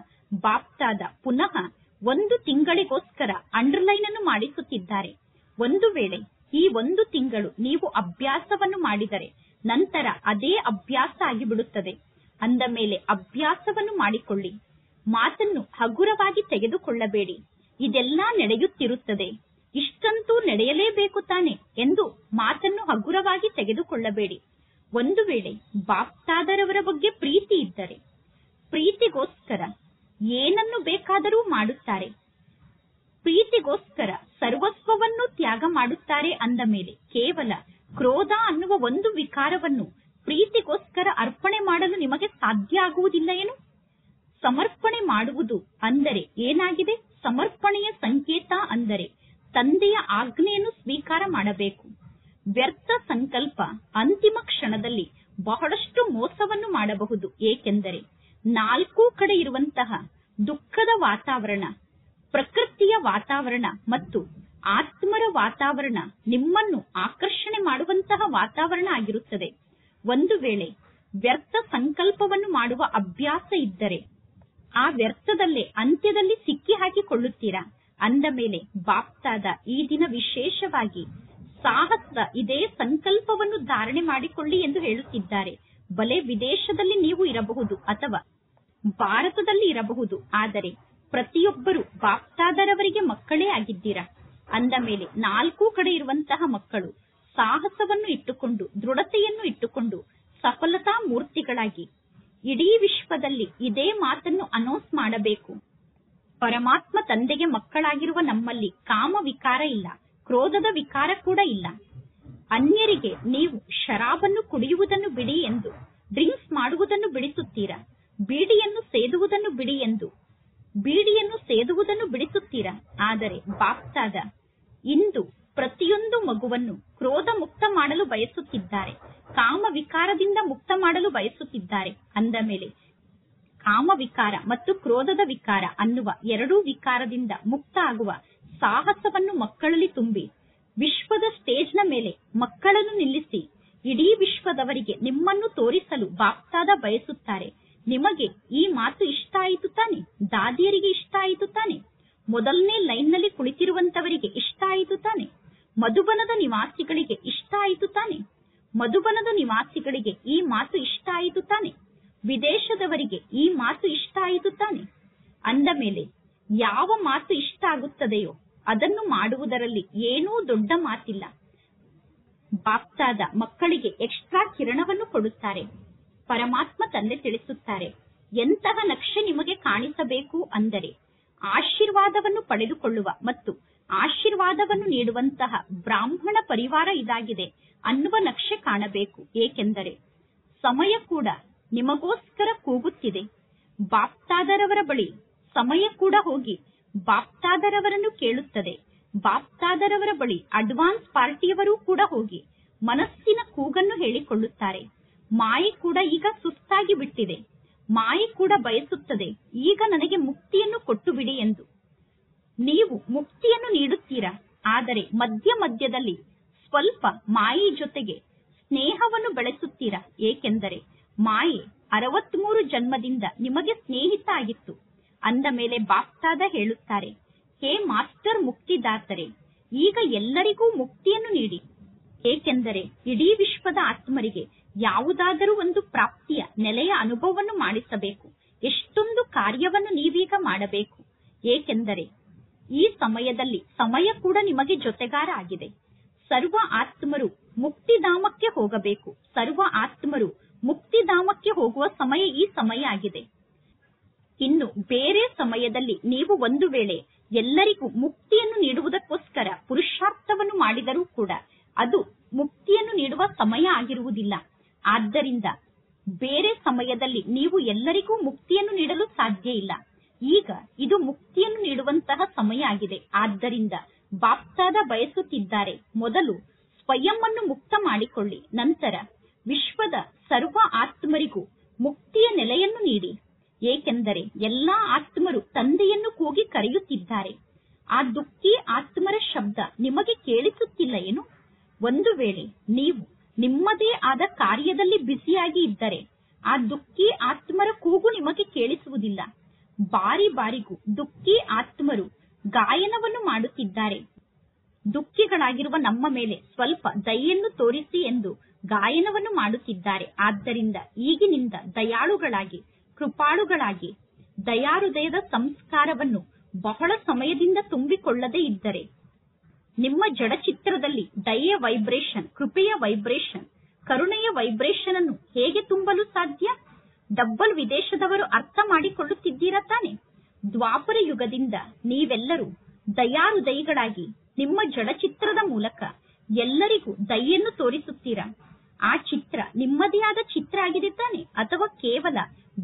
ಬಾಪ್ತಾದ ಪುನಃ 1 ತಿಂಗಳಿಗೋಸ್ಕರ ಅಂಡರ್ಲೈನ್ ಅನ್ನು ಮಾಡಿಸುತ್ತಿದ್ದಾರೆ. ಒಂದು ವೇಳೆ ಈ 1 ತಿಂಗಳು ನೀವು ಅಭ್ಯಾಸವನ್ನು ಮಾಡಿದರೆ ನಂತರ ಅದೇ ಅಭ್ಯಾಸ ಆಗಿಬಿಡುತ್ತದೆ. ಅಂದ ಮೇಲೆ ಅಭ್ಯಾಸವನ್ನು ಮಾಡಿಕೊಳ್ಳಿ. ಮಾತನ್ನು ಹಗುರವಾಗಿ ತೆಗೆದುಕೊಳ್ಳಬೇಡಿ. ಇದೆಲ್ಲ ನಡೆಯುತ್ತಿರುತ್ತದೆ, ಇಷ್ಟಂತೂ ನಡೆಯಲೇಬೇಕು ತಾನೆ ಎಂದು ಮಾತನ್ನು ಹಗುರವಾಗಿ ತೆಗೆದುಕೊಳ್ಳಬೇಡಿ. ಒಂದು ವೇಳೆ ಬಾಪ್ತಾದರವರ ಬಗ್ಗೆ ಪ್ರೀತಿ ಇದ್ದರೆ ಪ್ರೀತಿಗೋಸ್ಕರ ಏನನ್ನು ಬೇಕಾದರೂ ಮಾಡುತ್ತಾರೆ. ಪ್ರೀತಿಗೋಸ್ಕರ ಸರ್ವಸ್ವವನ್ನು ತ್ಯಾಗ ಮಾಡುತ್ತಾರೆ. ಅಂದ ಮೇಲೆ ಕೇವಲ ಕ್ರೋಧ ಅನ್ನುವ ಒಂದು ವಿಕಾರವನ್ನು ಪ್ರೀತಿಗೋಸ್ಕರ ಅರ್ಪಣೆ ಮಾಡಲು ನಿಮಗೆ ಸಾಧ್ಯ ಆಗುವುದಿಲ್ಲ ಏನು? ಸಮರ್ಪಣೆ ಮಾಡುವುದು ಅಂದರೆ ಏನಾಗಿದೆ? ಸಮರ್ಪಣೆಯ ಸಂಕೇತ ಅಂದರೆ ತಂದೆಯ ಆಜ್ಞೆಯನ್ನು ಸ್ವೀಕಾರ ಮಾಡಬೇಕು. ವ್ಯರ್ಥ ಸಂಕಲ್ಪ ಅಂತಿಮ ಕ್ಷಣದಲ್ಲಿ ಬಹಳಷ್ಟು ಮೋಸವನ್ನು ಮಾಡಬಹುದು. ಏಕೆಂದರೆ ನಾಲ್ಕೂ ಕಡೆ ಇರುವಂತಹ ದುಃಖದ ವಾತಾವರಣ, ಪ್ರಕೃತಿಯ ವಾತಾವರಣ ಮತ್ತು ಆತ್ಮರ ವಾತಾವರಣ ನಿಮ್ಮನ್ನು ಆಕರ್ಷಣೆ ಮಾಡುವಂತಹ ವಾತಾವರಣ ಆಗಿರುತ್ತದೆ. ಒಂದು ವೇಳೆ ವ್ಯರ್ಥ ಸಂಕಲ್ಪವನ್ನು ಮಾಡುವ ಅಭ್ಯಾಸ ಇದ್ದರೆ ಆ ವ್ಯರ್ಥದಲ್ಲೇ ಅಂತ್ಯದಲ್ಲಿ ಸಿಕ್ಕಿ ಹಾಕಿಕೊಳ್ಳುತ್ತೀರಾ. ಅಂದ ಮೇಲೆ ಬಾಪ್ತಾದ ಈ ದಿನ ವಿಶೇಷವಾಗಿ ಸಾಹಸ ಇದೇ ಸಂಕಲ್ಪವನ್ನು ಧಾರಣೆ ಮಾಡಿಕೊಳ್ಳಿ ಎಂದು ಹೇಳುತ್ತಿದ್ದಾರೆ. ಬಲೆ ವಿದೇಶದಲ್ಲಿ ನೀವು ಇರಬಹುದು ಅಥವಾ ಭಾರತದಲ್ಲಿ ಇರಬಹುದು, ಆದರೆ ಪ್ರತಿಯೊಬ್ಬರು ಬಾಪ್ತಾದರವರಿಗೆ ಮಕ್ಕಳೇ ಆಗಿದ್ದೀರಾ. ಅಂದ ಮೇಲೆ ನಾಲ್ಕೂ ಕಡೆ ಇರುವಂತಹ ಮಕ್ಕಳು ಸಾಹಸವನ್ನು ಇಟ್ಟುಕೊಂಡು, ದೃಢತೆಯನ್ನು ಇಟ್ಟುಕೊಂಡು ಸಫಲತಾ ಮೂರ್ತಿಗಳಾಗಿ ಇಡೀ ವಿಶ್ವದಲ್ಲಿ ಇದೇ ಮಾತನ್ನು ಅನೌನ್ಸ್ ಮಾಡಬೇಕು. ಪರಮಾತ್ಮ ತಂದೆಗೆ ಮಕ್ಕಳಾಗಿರುವ ನಮ್ಮಲ್ಲಿ ಕಾಮ ವಿಕಾರ ಇಲ್ಲ, ಕ್ರೋಧದ ವಿಕಾರ ಕೂಡ ಇಲ್ಲ. ಅನ್ಯರಿಗೆ ನೀವು ಶರಾಬನ್ನು ಕುಡಿಯುವುದನ್ನು ಬಿಡಿ ಎಂದು, ಡ್ರಿಂಕ್ಸ್ ಮಾಡುವುದನ್ನು ಬಿಡಿಸುತ್ತೀರಾ. ಬೀಡಿಯನ್ನು ಸೇದುವುದನ್ನು ಬಿಡಿ ಎಂದು ಬೀಡಿಯನ್ನು ಸೇದುವುದನ್ನು ಬಿಡಿಸುತ್ತೀರಾ. ಆದರೆ ಬಾಪ್ತಾದ ಇಂದು ಪ್ರತಿಯೊಂದು ಮಗುವನ್ನು ಕ್ರೋಧ ಮುಕ್ತ ಮಾಡಲು ಬಯಸುತ್ತಿದ್ದಾರೆ, ಕಾಮ ವಿಕಾರದಿಂದ ಮುಕ್ತ ಮಾಡಲು ಬಯಸುತ್ತಿದ್ದಾರೆ. ಅಂದ ಮೇಲೆ ಕಾಮ ವಿಕಾರ ಮತ್ತು ಕ್ರೋಧದ ವಿಕಾರ ಅನ್ನುವ ಎರಡೂ ವಿಕಾರದಿಂದ ಮುಕ್ತ ಆಗುವ ಸಾಹಸವನ್ನು ಮಕ್ಕಳಲ್ಲಿ ತುಂಬಿ ವಿಶ್ವದ ಸ್ಟೇಜ್ನ ಮೇಲೆ ಮಕ್ಕಳನ್ನು ನಿಲ್ಲಿಸಿ ಇಡೀ ವಿಶ್ವದವರಿಗೆ ನಿಮ್ಮನ್ನು ತೋರಿಸಲು ಬಾಪ್ತಾದ ಬಯಸುತ್ತಾರೆ. ನಿಮಗೆ ಈ ಮಾತು ಇಷ್ಟ ಆಯಿತು ತಾನೆ? ದಾದಿಯರಿಗೆ ಇಷ್ಟ ಆಯಿತು ತಾನೆ? ಮೊದಲನೇ ಲೈನ್ನಲ್ಲಿ ಕುಳಿತಿರುವಂತವರಿಗೆ ಇಷ್ಟ ಆಯಿತು ತಾನೆ? ಮಧುಬನದ ನಿವಾಸಿಗಳಿಗೆ ಇಷ್ಟ ಆಯಿತು ತಾನೆ? ಮಧುಬನದ ನಿವಾಸಿಗಳಿಗೆ ಈ ಮಾತು ಇಷ್ಟ ಆಯಿತು ತಾನೆ? ವಿದೇಶದವರಿಗೆ ಈ ಮಾತು ಇಷ್ಟ ಆಯಿತು ತಾನೆ? ಅಂದ ಮೇಲೆ ಯಾವ ಮಾತು ಇಷ್ಟ ಆಗುತ್ತದೆಯೋ ಅದನ್ನು ಮಾಡುವುದರಲ್ಲಿ ಏನೂ ದೊಡ್ಡ ಮಾತಿಲ್ಲ. ಬಾಪ್ತಾದ ಮಕ್ಕಳಿಗೆ ಎಕ್ಸ್ಟ್ರಾ ಕಿರಣವನ್ನು ಕೊಡುತ್ತಾರೆ. ಪರಮಾತ್ಮ ತಂದೆ ತಿಳಿಸುತ್ತಾರೆ, ಎಂತಹ ನಕ್ಷೆ ನಿಮಗೆ ಕಾಣಿಸಬೇಕು ಅಂದರೆ ಆಶೀರ್ವಾದವನ್ನು ಪಡೆದುಕೊಳ್ಳುವ ಮತ್ತು ಆಶೀರ್ವಾದವನ್ನು ನೀಡುವಂತಹ ಬ್ರಾಹ್ಮಣ ಪರಿವಾರ ಇದಾಗಿದೆ ಅನ್ನುವ ನಕ್ಷೆ ಕಾಣಬೇಕು. ಏಕೆಂದರೆ ಸಮಯ ಕೂಡ ನಿಮಗೋಸ್ಕರ ಕೂಗುತ್ತಿದೆ. ಬಾಪ್ತಾದರವರ ಬಳಿ ಸಮಯ ಕೂಡ ಹೋಗಿ ಬಾಪ್ತಾದರವರನ್ನು ಕೇಳುತ್ತದೆ. ಬಾಪ್ತಾದರವರ ಬಳಿ ಅಡ್ವಾನ್ಸ್ ಪಾರ್ಟಿಯವರೂ ಕೂಡ ಹೋಗಿ ಮನಸ್ಸಿನ ಕೂಗನ್ನು ಹೇಳಿಕೊಳ್ಳುತ್ತಾರೆ. ಮಾಯೆ ಕೂಡ ಈಗ ಸುಸ್ತಾಗಿ ಬಿಟ್ಟಿದೆ. ಮಾಯೆ ಕೂಡ ಬಯಸುತ್ತದೆ, ಈಗ ನನಗೆ ಮುಕ್ತಿಯನ್ನು ಕೊಟ್ಟು ಬಿಡಿ ಎಂದು. ನೀವು ಮುಕ್ತಿಯನ್ನು ನೀಡುತ್ತೀರಾ, ಆದರೆ ಮಧ್ಯ ಮಧ್ಯದಲ್ಲಿ ಸ್ವಲ್ಪ ಮಾಯೆ ಜೊತೆಗೆ ಸ್ನೇಹವನ್ನು ಬೆಳೆಸುತ್ತೀರಾ. ಏಕೆಂದರೆ ಮಾಯೆ 63 ಜನ್ಮದಿಂದ ನಿಮಗೆ ಸ್ನೇಹಿತ ಆಗಿತ್ತು. ಅಂದ ಮೇಲೆ ಬಾಪ್ತಾದ ಹೇಳುತ್ತಾರೆ, ಹೇ ಮಾಸ್ಟರ್ ಮುಕ್ತಿದಾತರೆ, ಈಗ ಎಲ್ಲರಿಗೂ ಮುಕ್ತಿಯನ್ನು ನೀಡಿ. ಏಕೆಂದರೆ ಇಡೀ ವಿಶ್ವದ ಆತ್ಮರಿಗೆ ಯಾವುದಾದರೂ ಒಂದು ಪ್ರಾಪ್ತಿಯ ನೆಲೆಯ ಅನುಭವವನ್ನು ಮಾಡಿಸಬೇಕು. ಎಷ್ಟೊಂದು ಕಾರ್ಯವನ್ನು ನೀವೀಗ ಮಾಡಬೇಕು. ಏಕೆಂದರೆ ಈ ಸಮಯದಲ್ಲಿ ಸಮಯ ಕೂಡ ನಿಮಗೆ ಜೊತೆಗಾರ ಆಗಿದೆ. ಸರ್ವ ಆತ್ಮರು ಮುಕ್ತಿಧಾಮಕ್ಕೆ ಹೋಗಬೇಕು. ಸರ್ವ ಆತ್ಮರು ಮುಕ್ತಿಧಾಮಕ್ಕೆ ಹೋಗುವ ಸಮಯ ಈ ಸಮಯ ಆಗಿದೆ. ಇನ್ನು ಬೇರೆ ಸಮಯದಲ್ಲಿ ನೀವು ಒಂದು ವೇಳೆ ಎಲ್ಲರಿಗೂ ಮುಕ್ತಿಯನ್ನು ನೀಡುವುದಕ್ಕೋಸ್ಕರ ಪುರುಷಾರ್ಥವನ್ನು ಮಾಡಿದರೂ ಕೂಡ ಅದು ಮುಕ್ತಿಯನ್ನು ನೀಡುವ ಸಮಯ ಆಗಿರುವುದಿಲ್ಲ. ಆದ್ದರಿಂದ ಬೇರೆ ಸಮಯದಲ್ಲಿ ನೀವು ಎಲ್ಲರಿಗೂ ಮುಕ್ತಿಯನ್ನು ನೀಡಲು ಸಾಧ್ಯ ಇಲ್ಲ. ಈಗ ಇದು ಮುಕ್ತಿಯನ್ನು ನೀಡುವಂತಹ ಸಮಯ ಆಗಿದೆ. ಆದ್ದರಿಂದ ಬಾಪ್ತಾದ ಬಯಸುತ್ತಿದ್ದಾರೆ, ಮೊದಲು ಸ್ವಯಂ ಅನ್ನು ಮುಕ್ತ ಮಾಡಿಕೊಳ್ಳಿ, ನಂತರ ವಿಶ್ವದ ಸರ್ವ ಆತ್ಮರಿಗೂ ಮುಕ್ತಿಯ ನೆಲೆಯನ್ನು ನೀಡಿ. ಏಕೆಂದರೆ ಎಲ್ಲಾ ಆತ್ಮರು ತಂದೆಯನ್ನು ಕೂಗಿ ಕರೆಯುತ್ತಿದ್ದಾರೆ. ಆ ದುಃಖಿ ಆತ್ಮರ ಶಬ್ದ ನಿಮಗೆ ಕೇಳಿಸುತ್ತಿಲ್ಲ ಏನು? ಒಂದು ವೇಳೆ ನೀವು ನಿಮ್ಮದೇ ಆದ ಕಾರ್ಯದಲ್ಲಿ ಬ್ಯುಸಿಯಾಗಿ ಇದ್ದರೆ ಆ ದುಃಖಿ ಆತ್ಮರ ಕೂಗು ನಿಮಗೆ ಕೇಳಿಸುವುದಿಲ್ಲ. ಬಾರಿ ಬಾರಿಗೂ ದುಃಖಿ ಆತ್ಮರು ಗಾಯನವನ್ನು ಮಾಡುತ್ತಿದ್ದಾರೆ. ದುಃಖಿಗಳಾಗಿರುವ ನಮ್ಮ ಮೇಲೆ ಸ್ವಲ್ಪ ದಯೆಯನ್ನು ತೋರಿಸಿ ಎಂದು ಗಾಯನವನ್ನು ಮಾಡುತ್ತಿದ್ದಾರೆ. ಆದ್ದರಿಂದ ಈಗಿನಿಂದ ದಯಾಳುಗಳಾಗಿ, ಕೃಪಾಳುಗಳಾಗಿ, ದಯಾಹೃದಯದ ಸಂಸ್ಕಾರವನ್ನು ಬಹಳ ಸಮಯದಿಂದ ತುಂಬಿಕೊಳ್ಳದೇ ಇದ್ದರೆ ನಿಮ್ಮ ಜಡಚಿತ್ರದಲ್ಲಿ ದಯೆಯ ವೈಬ್ರೇಷನ್, ಕೃಪೆಯ ವೈಬ್ರೇಷನ್, ಕರುಣೆಯ ವೈಬ್ರೇಷನ್ ಅನ್ನು ಹೇಗೆ ತುಂಬಲು ಸಾಧ್ಯ? ಡಬ್ಬಲ್ ವಿದೇಶದವರು ಅರ್ಥ ಮಾಡಿಕೊಳ್ಳುತ್ತಿದ್ದೀರಾ ತಾನೆ? ದ್ವಾಪರ ಯುಗದಿಂದ ನೀವೆಲ್ಲರೂ ದಯಾಹೃದಯಿಗಳಾಗಿ ನಿಮ್ಮ ಜಡಚಿತ್ರದ ಮೂಲಕ ಎಲ್ಲರಿಗೂ ದಯೆಯನ್ನು ತೋರಿಸುತ್ತೀರಾ. ಆ ಚಿತ್ರ ನಿಮ್ಮದೇ ಆದ ಚಿತ್ರ ಆಗಿದೆ ತಾನೆ, ಅಥವಾ ಕೇವಲ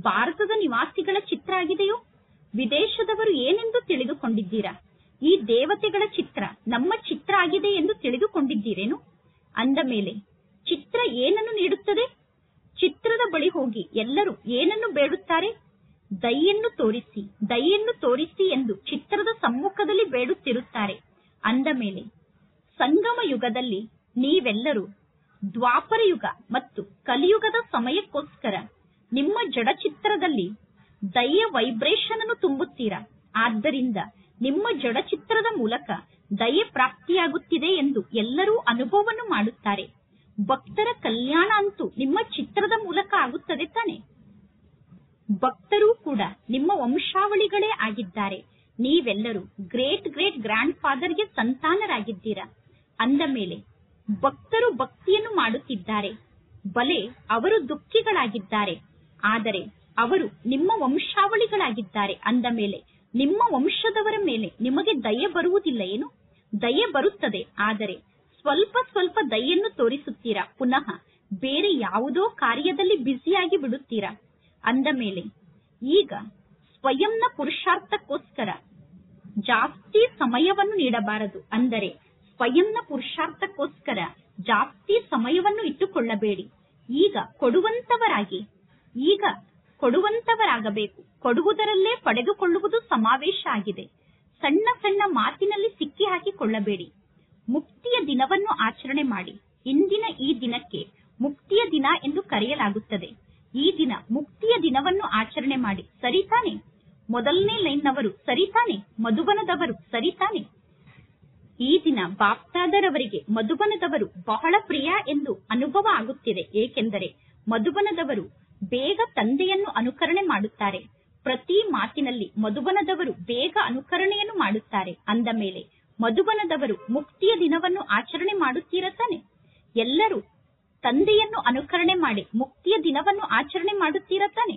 ಭಾರತದ ನಿವಾಸಿಗಳ ಚಿತ್ರ ಆಗಿದೆಯೋ? ವಿದೇಶದವರು ಏನೆಂದು ತಿಳಿದುಕೊಂಡಿದ್ದೀರಾ? ಈ ದೇವತೆಗಳ ಚಿತ್ರ ನಮ್ಮ ಚಿತ್ರ ಆಗಿದೆ ಎಂದು ತಿಳಿದುಕೊಂಡಿದ್ದೀರೇನು? ಅಂದ ಮೇಲೆ ಚಿತ್ರ ಏನನ್ನು ನೀಡುತ್ತದೆ? ಚಿತ್ರದ ಬಳಿ ಹೋಗಿ ಎಲ್ಲರೂ ಏನನ್ನು ಬೇಡುತ್ತಾರೆ? ದಯೆಯನ್ನು ತೋರಿಸಿ, ದಯೆಯನ್ನು ತೋರಿಸಿ ಎಂದು ಚಿತ್ರದ ಸಮ್ಮುಖದಲ್ಲಿ ಬೇಡುತ್ತಿರುತ್ತಾರೆ. ಅಂದ ಮೇಲೆ ಸಂಗಮ ಯುಗದಲ್ಲಿ ನೀವೆಲ್ಲರೂ ದ್ವಾಪರ ಯುಗ ಮತ್ತು ಕಲಿಯುಗದ ಸಮಯಕ್ಕೋಸ್ಕರ ನಿಮ್ಮ ಜಡ ಚಿತ್ರದಲ್ಲಿ ದಯೆಯ ವೈಬ್ರೇಷನ್ ಅನ್ನು ತುಂಬುತ್ತೀರಾ. ಆದ್ದರಿಂದ ನಿಮ್ಮ ಜಡ ಚಿತ್ರದ ಮೂಲಕ ದಯೆ ಪ್ರಾಪ್ತಿಯಾಗುತ್ತಿದೆ ಎಂದು ಎಲ್ಲರೂ ಅನುಭವವನ್ನು ಮಾಡುತ್ತಾರೆ. ಭಕ್ತರ ಕಲ್ಯಾಣ ಅಂತೂ ನಿಮ್ಮ ಚಿತ್ರದ ಮೂಲಕ ಆಗುತ್ತದೆ ತಾನೆ. ಭಕ್ತರೂ ಕೂಡ ನಿಮ್ಮ ವಂಶಾವಳಿಗಳೇ ಆಗಿದ್ದಾರೆ. ನೀವೆಲ್ಲರೂ ಗ್ರೇಟ್ ಗ್ರೇಟ್ ಗ್ರ್ಯಾಂಡ್ ಫಾದರ್ಗೆ ಸಂತಾನರಾಗಿದ್ದೀರಾ. ಅಂದ ಮೇಲೆ ಭಕ್ತರು ಭಕ್ತಿಯನ್ನು ಮಾಡುತ್ತಿದ್ದಾರೆ. ಬಲೆ ಅವರು ದುಃಖಿಗಳಾಗಿದ್ದಾರೆ, ಆದರೆ ಅವರು ನಿಮ್ಮ ವಂಶಾವಳಿಗಳಾಗಿದ್ದಾರೆ. ಅಂದ ಮೇಲೆ ನಿಮ್ಮ ವಂಶದವರ ಮೇಲೆ ನಿಮಗೆ ದಯೆ ಬರುವುದಿಲ್ಲ ಏನು? ದಯೆ ಬರುತ್ತದೆ, ಆದರೆ ಸ್ವಲ್ಪ ಸ್ವಲ್ಪ ದಯೆಯನ್ನು ತೋರಿಸುತ್ತೀರಾ, ಪುನಃ ಬೇರೆ ಯಾವುದೋ ಕಾರ್ಯದಲ್ಲಿ ಬ್ಯುಸಿಯಾಗಿ ಬಿಡುತ್ತೀರಾ. ಅಂದ ಮೇಲೆ ಈಗ ಸ್ವಯಂನ ಪುರುಷಾರ್ಥಕ್ಕೋಸ್ಕರ ಜಾಸ್ತಿ ಸಮಯವನ್ನು ನೀಡಬಾರದು. ಅಂದರೆ ಸ್ವಯಂನ ಪುರುಷಾರ್ಥಕ್ಕೋಸ್ಕರ ಜಾಸ್ತಿ ಸಮಯವನ್ನು ಇಟ್ಟುಕೊಳ್ಳಬೇಡಿ. ಈಗ ಕೊಡುವಂತವರಾಗಬೇಕು. ಕೊಡುವುದರಲ್ಲೇ ಪಡೆದುಕೊಳ್ಳುವುದು ಸಮಾವೇಶ ಆಗಿದೆ. ಸಣ್ಣ ಸಣ್ಣ ಮಾತಿನಲ್ಲಿ ಸಿಕ್ಕಿ ಹಾಕಿಕೊಳ್ಳಬೇಡಿ. ಮುಕ್ತಿಯ ದಿನವನ್ನು ಆಚರಣೆ ಮಾಡಿ. ಇಂದಿನ ಈ ದಿನಕ್ಕೆ ಮುಕ್ತಿಯ ದಿನ ಎಂದು ಕರೆಯಲಾಗುತ್ತದೆ. ಈ ದಿನ ಮುಕ್ತಿಯ ದಿನವನ್ನು ಆಚರಣೆ ಮಾಡಿ. ಸರಿತಾನೆ? ಮೊದಲನೇ ಲೈನ್ನವರು ಸರಿತಾನೆ? ಮಧುಬನದವರು ಸರಿತಾನೆ? ಈ ದಿನ ಬಾಪ್ತಾದರವರಿಗೆ ಮಧುಬನದವರು ಬಹಳ ಪ್ರಿಯ ಎಂದು ಅನುಭವ ಆಗುತ್ತಿದೆ. ಏಕೆಂದರೆ ಮಧುಬನದವರು ಬೇಗ ತಂದೆಯನ್ನು ಅನುಕರಣೆ ಮಾಡುತ್ತಾರೆ. ಪ್ರತಿ ಮಾತಿನಲ್ಲಿ ಮಧುಬನದವರು ಬೇಗ ಅನುಕರಣೆಯನ್ನು ಮಾಡುತ್ತಾರೆ. ಅಂದ ಮೇಲೆ ಮಧುಬನದವರು ಮುಕ್ತಿಯ ದಿನವನ್ನು ಆಚರಣೆ ಮಾಡುತ್ತೀರ ತಾನೆ? ಎಲ್ಲರೂ ತಂದೆಯನ್ನು ಅನುಕರಣೆ ಮಾಡಿ ಮುಕ್ತಿಯ ದಿನವನ್ನು ಆಚರಣೆ ಮಾಡುತ್ತೀರ ತಾನೆ?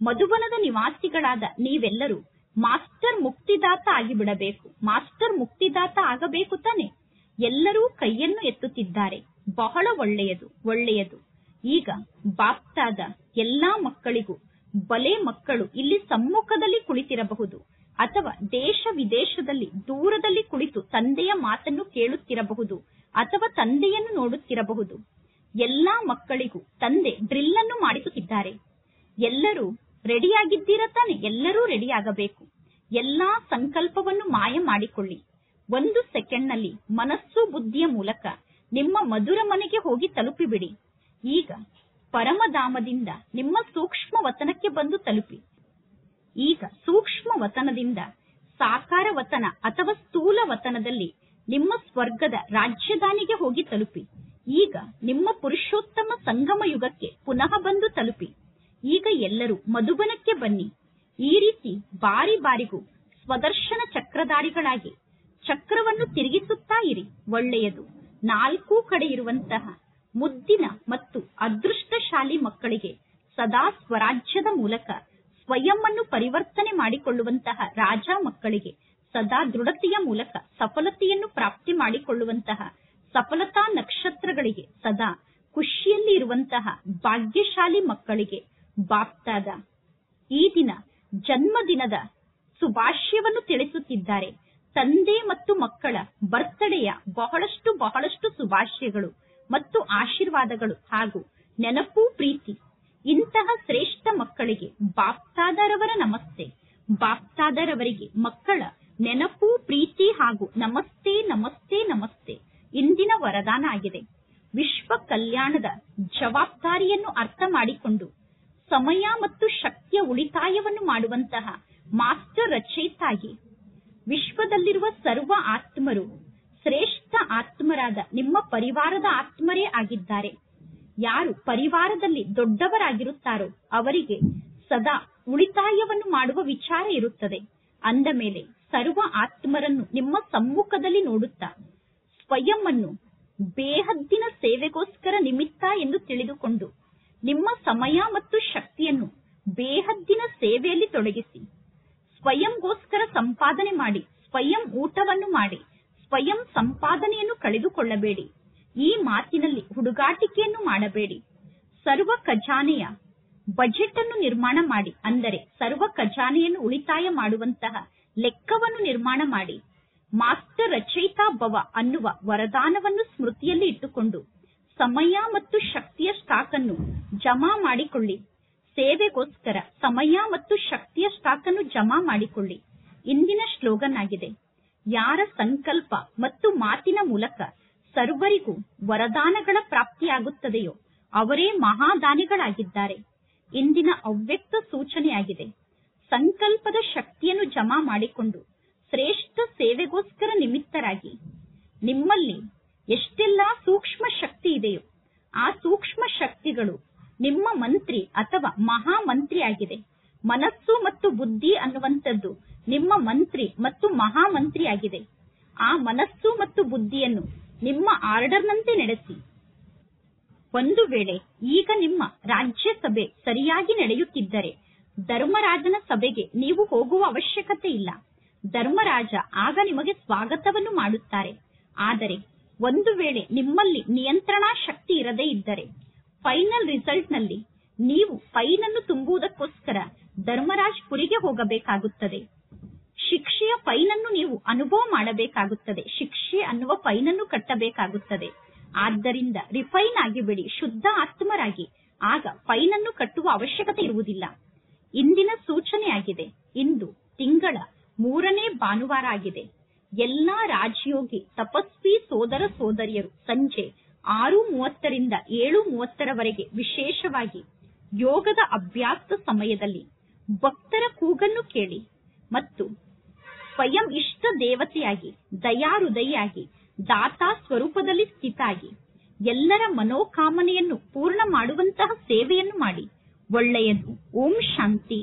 ಮಧುಬನದ ನಿವಾಸಿಗಳಾದ ನೀವೆಲ್ಲರೂ ಮಾಸ್ಟರ್ ಮುಕ್ತಿದಾತ ಆಗಿಬಿಡಬೇಕು. ಮಾಸ್ಟರ್ ಮುಕ್ತಿದಾತ ಆಗಬೇಕು ತಾನೆ? ಎಲ್ಲರೂ ಕೈಯನ್ನು ಎತ್ತುತ್ತಿದ್ದಾರೆ. ಬಹಳ ಒಳ್ಳೆಯದು, ಒಳ್ಳೆಯದು. ಈಗ ಬಾಪ್ತಾದ ಎಲ್ಲಾ ಮಕ್ಕಳಿಗೂ, ಬಲೆ ಮಕ್ಕಳು ಇಲ್ಲಿ ಸಮ್ಮುಖದಲ್ಲಿ ಕುಳಿತಿರಬಹುದು, ಅಥವಾ ದೇಶ ವಿದೇಶದಲ್ಲಿ ದೂರದಲ್ಲಿ ಕುಳಿತು ತಂದೆಯ ಮಾತನ್ನು ಕೇಳುತ್ತಿರಬಹುದು, ಅಥವಾ ತಂದೆಯನ್ನು ನೋಡುತ್ತಿರಬಹುದು. ಎಲ್ಲಾ ಮಕ್ಕಳಿಗೂ ತಂದೆ ಡ್ರಿಲ್ ಅನ್ನು ಮಾಡಿಸುತ್ತಿದ್ದಾರೆ. ಎಲ್ಲರೂ ರೆಡಿಯಾಗಿದ್ದೀರ ತಾನೆ? ಎಲ್ಲರೂ ರೆಡಿಯಾಗಬೇಕು. ಎಲ್ಲಾ ಸಂಕಲ್ಪವನ್ನು ಮಾಯ ಮಾಡಿಕೊಳ್ಳಿ. 1 ಸೆಕೆಂಡ್ನಲ್ಲಿ ಮನಸ್ಸು ಬುದ್ಧಿಯ ಮೂಲಕ ನಿಮ್ಮ ಮಧುರ ಮನೆಗೆ ಹೋಗಿ ತಲುಪಿಬಿಡಿ. ಈಗ ಪರಮಧಾಮದಿಂದ ನಿಮ್ಮ ಸೂಕ್ಷ್ಮ ವತನಕ್ಕೆ ಬಂದು ತಲುಪಿ. ಈಗ ಸೂಕ್ಷ್ಮ ವತನದಿಂದ ಸಾಕಾರ ವತನ ಅಥವಾ ಸ್ಥೂಲ ವತನದಲ್ಲಿ ನಿಮ್ಮ ಸ್ವರ್ಗದ ರಾಜ್ಯಧಾನಿಗೆ ಹೋಗಿ ತಲುಪಿ. ಈಗ ನಿಮ್ಮ ಪುರುಷೋತ್ತಮ ಸಂಗಮ ಯುಗಕ್ಕೆ ಪುನಃ ಬಂದು ತಲುಪಿ. ಈಗ ಎಲ್ಲರೂ ಮಧುಬನಕ್ಕೆ ಬನ್ನಿ. ಈ ರೀತಿ ಬಾರಿ ಬಾರಿಗೂ ಸ್ವದರ್ಶನ ಚಕ್ರಧಾರಿಗಳಾಗಿ ಚಕ್ರವನ್ನು ತಿರುಗಿಸುತ್ತಾ ಇರಿ. ಒಳ್ಳೆಯದು. 4 ಕಡೆ ಇರುವಂತಹ ಮುದ್ದಿನ ಮತ್ತು ಅದೃಷ್ಟಶಾಲಿ ಮಕ್ಕಳಿಗೆ ಸದಾ ಸ್ವರಾಜ್ಯದ ಮೂಲಕ ಸ್ವಯಂ ಅನ್ನು ಪರಿವರ್ತನೆ ಮಾಡಿಕೊಳ್ಳುವಂತಹ ರಾಜ ಮಕ್ಕಳಿಗೆ ಸದಾ ದೃಢತೆಯ ಮೂಲಕ ಸಫಲತೆಯನ್ನು ಪ್ರಾಪ್ತಿ ಮಾಡಿಕೊಳ್ಳುವಂತಹ ಸಫಲತಾ ನಕ್ಷತ್ರಗಳಿಗೆ ಸದಾ ಖುಷಿಯಲ್ಲಿ ಇರುವಂತಹ ಭಾಗ್ಯಶಾಲಿ ಮಕ್ಕಳಿಗೆ ಬಾಪ್ತಾದ ಈ ದಿನ ಜನ್ಮದಿನದ ಶುಭಾಶಯವನ್ನು ತಿಳಿಸುತ್ತಿದ್ದಾರೆ. ತಂದೆ ಮತ್ತು ಮಕ್ಕಳ ಬರ್ತ್ಡೇಯ ಬಹಳಷ್ಟು ಶುಭಾಶಯಗಳು ಮತ್ತು ಆಶೀರ್ವಾದಗಳು ಹಾಗೂ ನೆನಪು ಪ್ರೀತಿ. ಇಂತಹ ಶ್ರೇಷ್ಠ ಮಕ್ಕಳಿಗೆ ಬಾಪ್ತಾದರವರ ನಮಸ್ತೆ. ಬಾಪ್ತಾದರವರಿಗೆ ಮಕ್ಕಳ ನೆನಪು ಪ್ರೀತಿ ಹಾಗೂ ನಮಸ್ತೆ ನಮಸ್ತೆ ನಮಸ್ತೆ ಇಂದಿನ ವರದಾನ ಆಗಿದೆ. ವಿಶ್ವ ಕಲ್ಯಾಣದ ಜವಾಬ್ದಾರಿಯನ್ನು ಅರ್ಥ ಮಾಡಿಕೊಂಡು ಸಮಯ ಮತ್ತು ಶಕ್ತಿಯ ಉಳಿತಾಯವನ್ನು ಮಾಡುವಂತಹ ಮಾಸ್ಟರ್ ರಚಯಿತಾಗಿ ವಿಶ್ವದಲ್ಲಿರುವ ಸರ್ವ ಆತ್ಮರು ಶ್ರೇಷ್ಠ ಆತ್ಮರಾದ ನಿಮ್ಮ ಪರಿವಾರದ ಆತ್ಮರೇ ಆಗಿದ್ದಾರೆ. ಯಾರು ಪರಿವಾರದಲ್ಲಿ ದೊಡ್ಡವರಾಗಿರುತ್ತಾರೋ ಅವರಿಗೆ ಸದಾ ಉಳಿತಾಯವನ್ನು ಮಾಡುವ ವಿಚಾರ ಇರುತ್ತದೆ. ಅಂದ ಮೇಲೆ ಸರ್ವ ಆತ್ಮರನ್ನು ನಿಮ್ಮ ಸಮ್ಮುಖದಲ್ಲಿ ನೋಡುತ್ತಾ ಸ್ವಯಂ ಅನ್ನು ಬೇಹದ್ದಿನ ಸೇವೆಗೋಸ್ಕರ ನಿಮಿತ್ತ ಎಂದು ತಿಳಿದುಕೊಂಡು ನಿಮ್ಮ ಸಮಯ ಮತ್ತು ಶಕ್ತಿಯನ್ನು ಬೇಹದ್ದಿನ ಸೇವೆಯಲ್ಲಿ ತೊಡಗಿಸಿ. ಸ್ವಯಂಗೋಸ್ಕರ ಸಂಪಾದನೆ ಮಾಡಿ, ಸ್ವಯಂ ಊಟವನ್ನು ಮಾಡಿ, ಸ್ವಯಂ ಸಂಪಾದನೆಯನ್ನು ಕಳೆದುಕೊಳ್ಳಬೇಡಿ. ಈ ಮಾತಿನಲ್ಲಿ ಹುಡುಗಾಟಿಕೆಯನ್ನು ಮಾಡಬೇಡಿ. ಸರ್ವ ಖಜಾನೆಯ ಬಜೆಟ್ ಅನ್ನು ನಿರ್ಮಾಣ ಮಾಡಿ, ಅಂದರೆ ಸರ್ವ ಖಜಾನೆಯನ್ನು ಉಳಿತಾಯ ಮಾಡುವಂತಹ ಲೆಕ್ಕವನ್ನು ನಿರ್ಮಾಣ ಮಾಡಿ. ಮಾಸ್ಟರ್ ರಚಯಿತಾ ಭವ ಅನ್ನುವ ವರದಾನವನ್ನು ಸ್ಮೃತಿಯಲ್ಲಿ ಇಟ್ಟುಕೊಂಡು ಸಮಯ ಮತ್ತು ಶಕ್ತಿಯ ಸ್ಟಾಕ್ ಅನ್ನು ಜಮಾ ಮಾಡಿಕೊಳ್ಳಿ. ಸೇವೆಗೋಸ್ಕರ ಸಮಯ ಮತ್ತು ಶಕ್ತಿಯ ಸ್ಟಾಕ್ ಅನ್ನು ಜಮಾ ಮಾಡಿಕೊಳ್ಳಿ. ಇಂದಿನ ಸ್ಲೋಗನ್ ಆಗಿದೆ, ಯಾರ ಸಂಕಲ್ಪ ಮತ್ತು ಮಾತಿನ ಮೂಲಕ ಸರ್ವರಿಗೂ ವರದಾನಗಳ ಪ್ರಾಪ್ತಿಯಾಗುತ್ತದೆಯೋ ಅವರೇ ಮಹಾದಾನಿಗಳಾಗಿದ್ದಾರೆ. ಇಂದಿನ ಅವ್ಯಕ್ತ ಸೂಚನೆಯಾಗಿದೆ, ಸಂಕಲ್ಪದ ಶಕ್ತಿಯನ್ನು ಜಮಾ ಮಾಡಿಕೊಂಡು ಶ್ರೇಷ್ಠ ಸೇವೆಗೋಸ್ಕರ ನಿಮಿತ್ತರಾಗಿ. ನಿಮ್ಮಲ್ಲಿ ಎಷ್ಟೆಲ್ಲಾ ಸೂಕ್ಷ್ಮ ಶಕ್ತಿ ಇದೆಯೋ ಆ ಸೂಕ್ಷ್ಮ ಶಕ್ತಿಗಳು ನಿಮ್ಮ ಮಂತ್ರಿ ಅಥವಾ ಮಹಾಮಂತ್ರಿ ಆಗಿದೆ. ಮನಸ್ಸು ಮತ್ತು ಬುದ್ಧಿ ಅನ್ನುವಂಥದ್ದು ನಿಮ್ಮ ಮಂತ್ರಿ ಮತ್ತು ಮಹಾಮಂತ್ರಿ ಆಗಿದೆ. ಆ ಮನಸ್ಸು ಮತ್ತು ಬುದ್ಧಿಯನ್ನು ನಿಮ್ಮ ಆರ್ಡರ್ನಂತೆ ನಡೆಸಿ. ಒಂದು ವೇಳೆ ಈಗ ನಿಮ್ಮ ರಾಜ್ಯಸಭೆ ಸರಿಯಾಗಿ ನಡೆಯುತ್ತಿದ್ದರೆ ಧರ್ಮರಾಜನ ಸಭೆಗೆ ನೀವು ಹೋಗುವ ಅವಶ್ಯಕತೆ ಇಲ್ಲ. ಧರ್ಮರಾಜ ಆಗ ನಿಮಗೆ ಸ್ವಾಗತವನ್ನು ಮಾಡುತ್ತಾರೆ. ಆದರೆ ಒಂದು ವೇಳೆ ನಿಮ್ಮಲ್ಲಿ ನಿಯಂತ್ರಣಾ ಶಕ್ತಿ ಇರದೇ ಇದ್ದರೆ ಫೈನಲ್ ರಿಸಲ್ಟ್ ನಲ್ಲಿ ನೀವು ಫೈನ್ ಅನ್ನು ತುಂಬುವುದಕ್ಕೋಸ್ಕರ ಧರ್ಮರಾಜ್ ಪುರಿಗೆ ಹೋಗಬೇಕಾಗುತ್ತದೆ. ಶಿಕ್ಷೆಯ ಫೈನ್ ಅನ್ನು ನೀವು ಅನುಭವ ಮಾಡಬೇಕಾಗುತ್ತದೆ. ಶಿಕ್ಷೆ ಅನ್ನುವ ಫೈನ್ ಅನ್ನು ಕಟ್ಟಬೇಕಾಗುತ್ತದೆ. ಆದ್ದರಿಂದ ರಿಫೈನ್ ಆಗಿಬಿಡಿ, ಶುದ್ಧ ಆತ್ಮರಾಗಿ. ಆಗ ಫೈನ್ ಅನ್ನು ಕಟ್ಟುವ ಅವಶ್ಯಕತೆ ಇರುವುದಿಲ್ಲ. ಇಂದಿನ ಸೂಚನೆಯಾಗಿದೆ, ಇಂದು ತಿಂಗಳ 3ನೇ ಭಾನುವಾರ ಆಗಿದೆ. ಎಲ್ಲಾ ರಾಜಯೋಗಿ ತಪಸ್ವಿ ಸೋದರ ಸೋದರಿಯರು ಸಂಜೆ 6:30 ರಿಂದ 7:30 ವಿಶೇಷವಾಗಿ ಯೋಗದ ಅಭ್ಯಾಸದ ಸಮಯದಲ್ಲಿ ಭಕ್ತರ ಕೂಗನ್ನು ಕೇಳಿ ಮತ್ತು ಸ್ವಯಂ ಇಷ್ಟ ದೇವತೆಯಾಗಿ, ದಯಾಹೃದಯಿಯಾಗಿ, ದಾತಾ ಸ್ವರೂಪದಲ್ಲಿ ಸ್ಥಿತಾಗಿ ಎಲ್ಲರ ಮನೋಕಾಮನೆಯನ್ನು ಪೂರ್ಣ ಮಾಡುವಂತಹ ಸೇವೆಯನ್ನು ಮಾಡಿ. ಒಳ್ಳೆಯದು. ಓಂ ಶಾಂತಿ.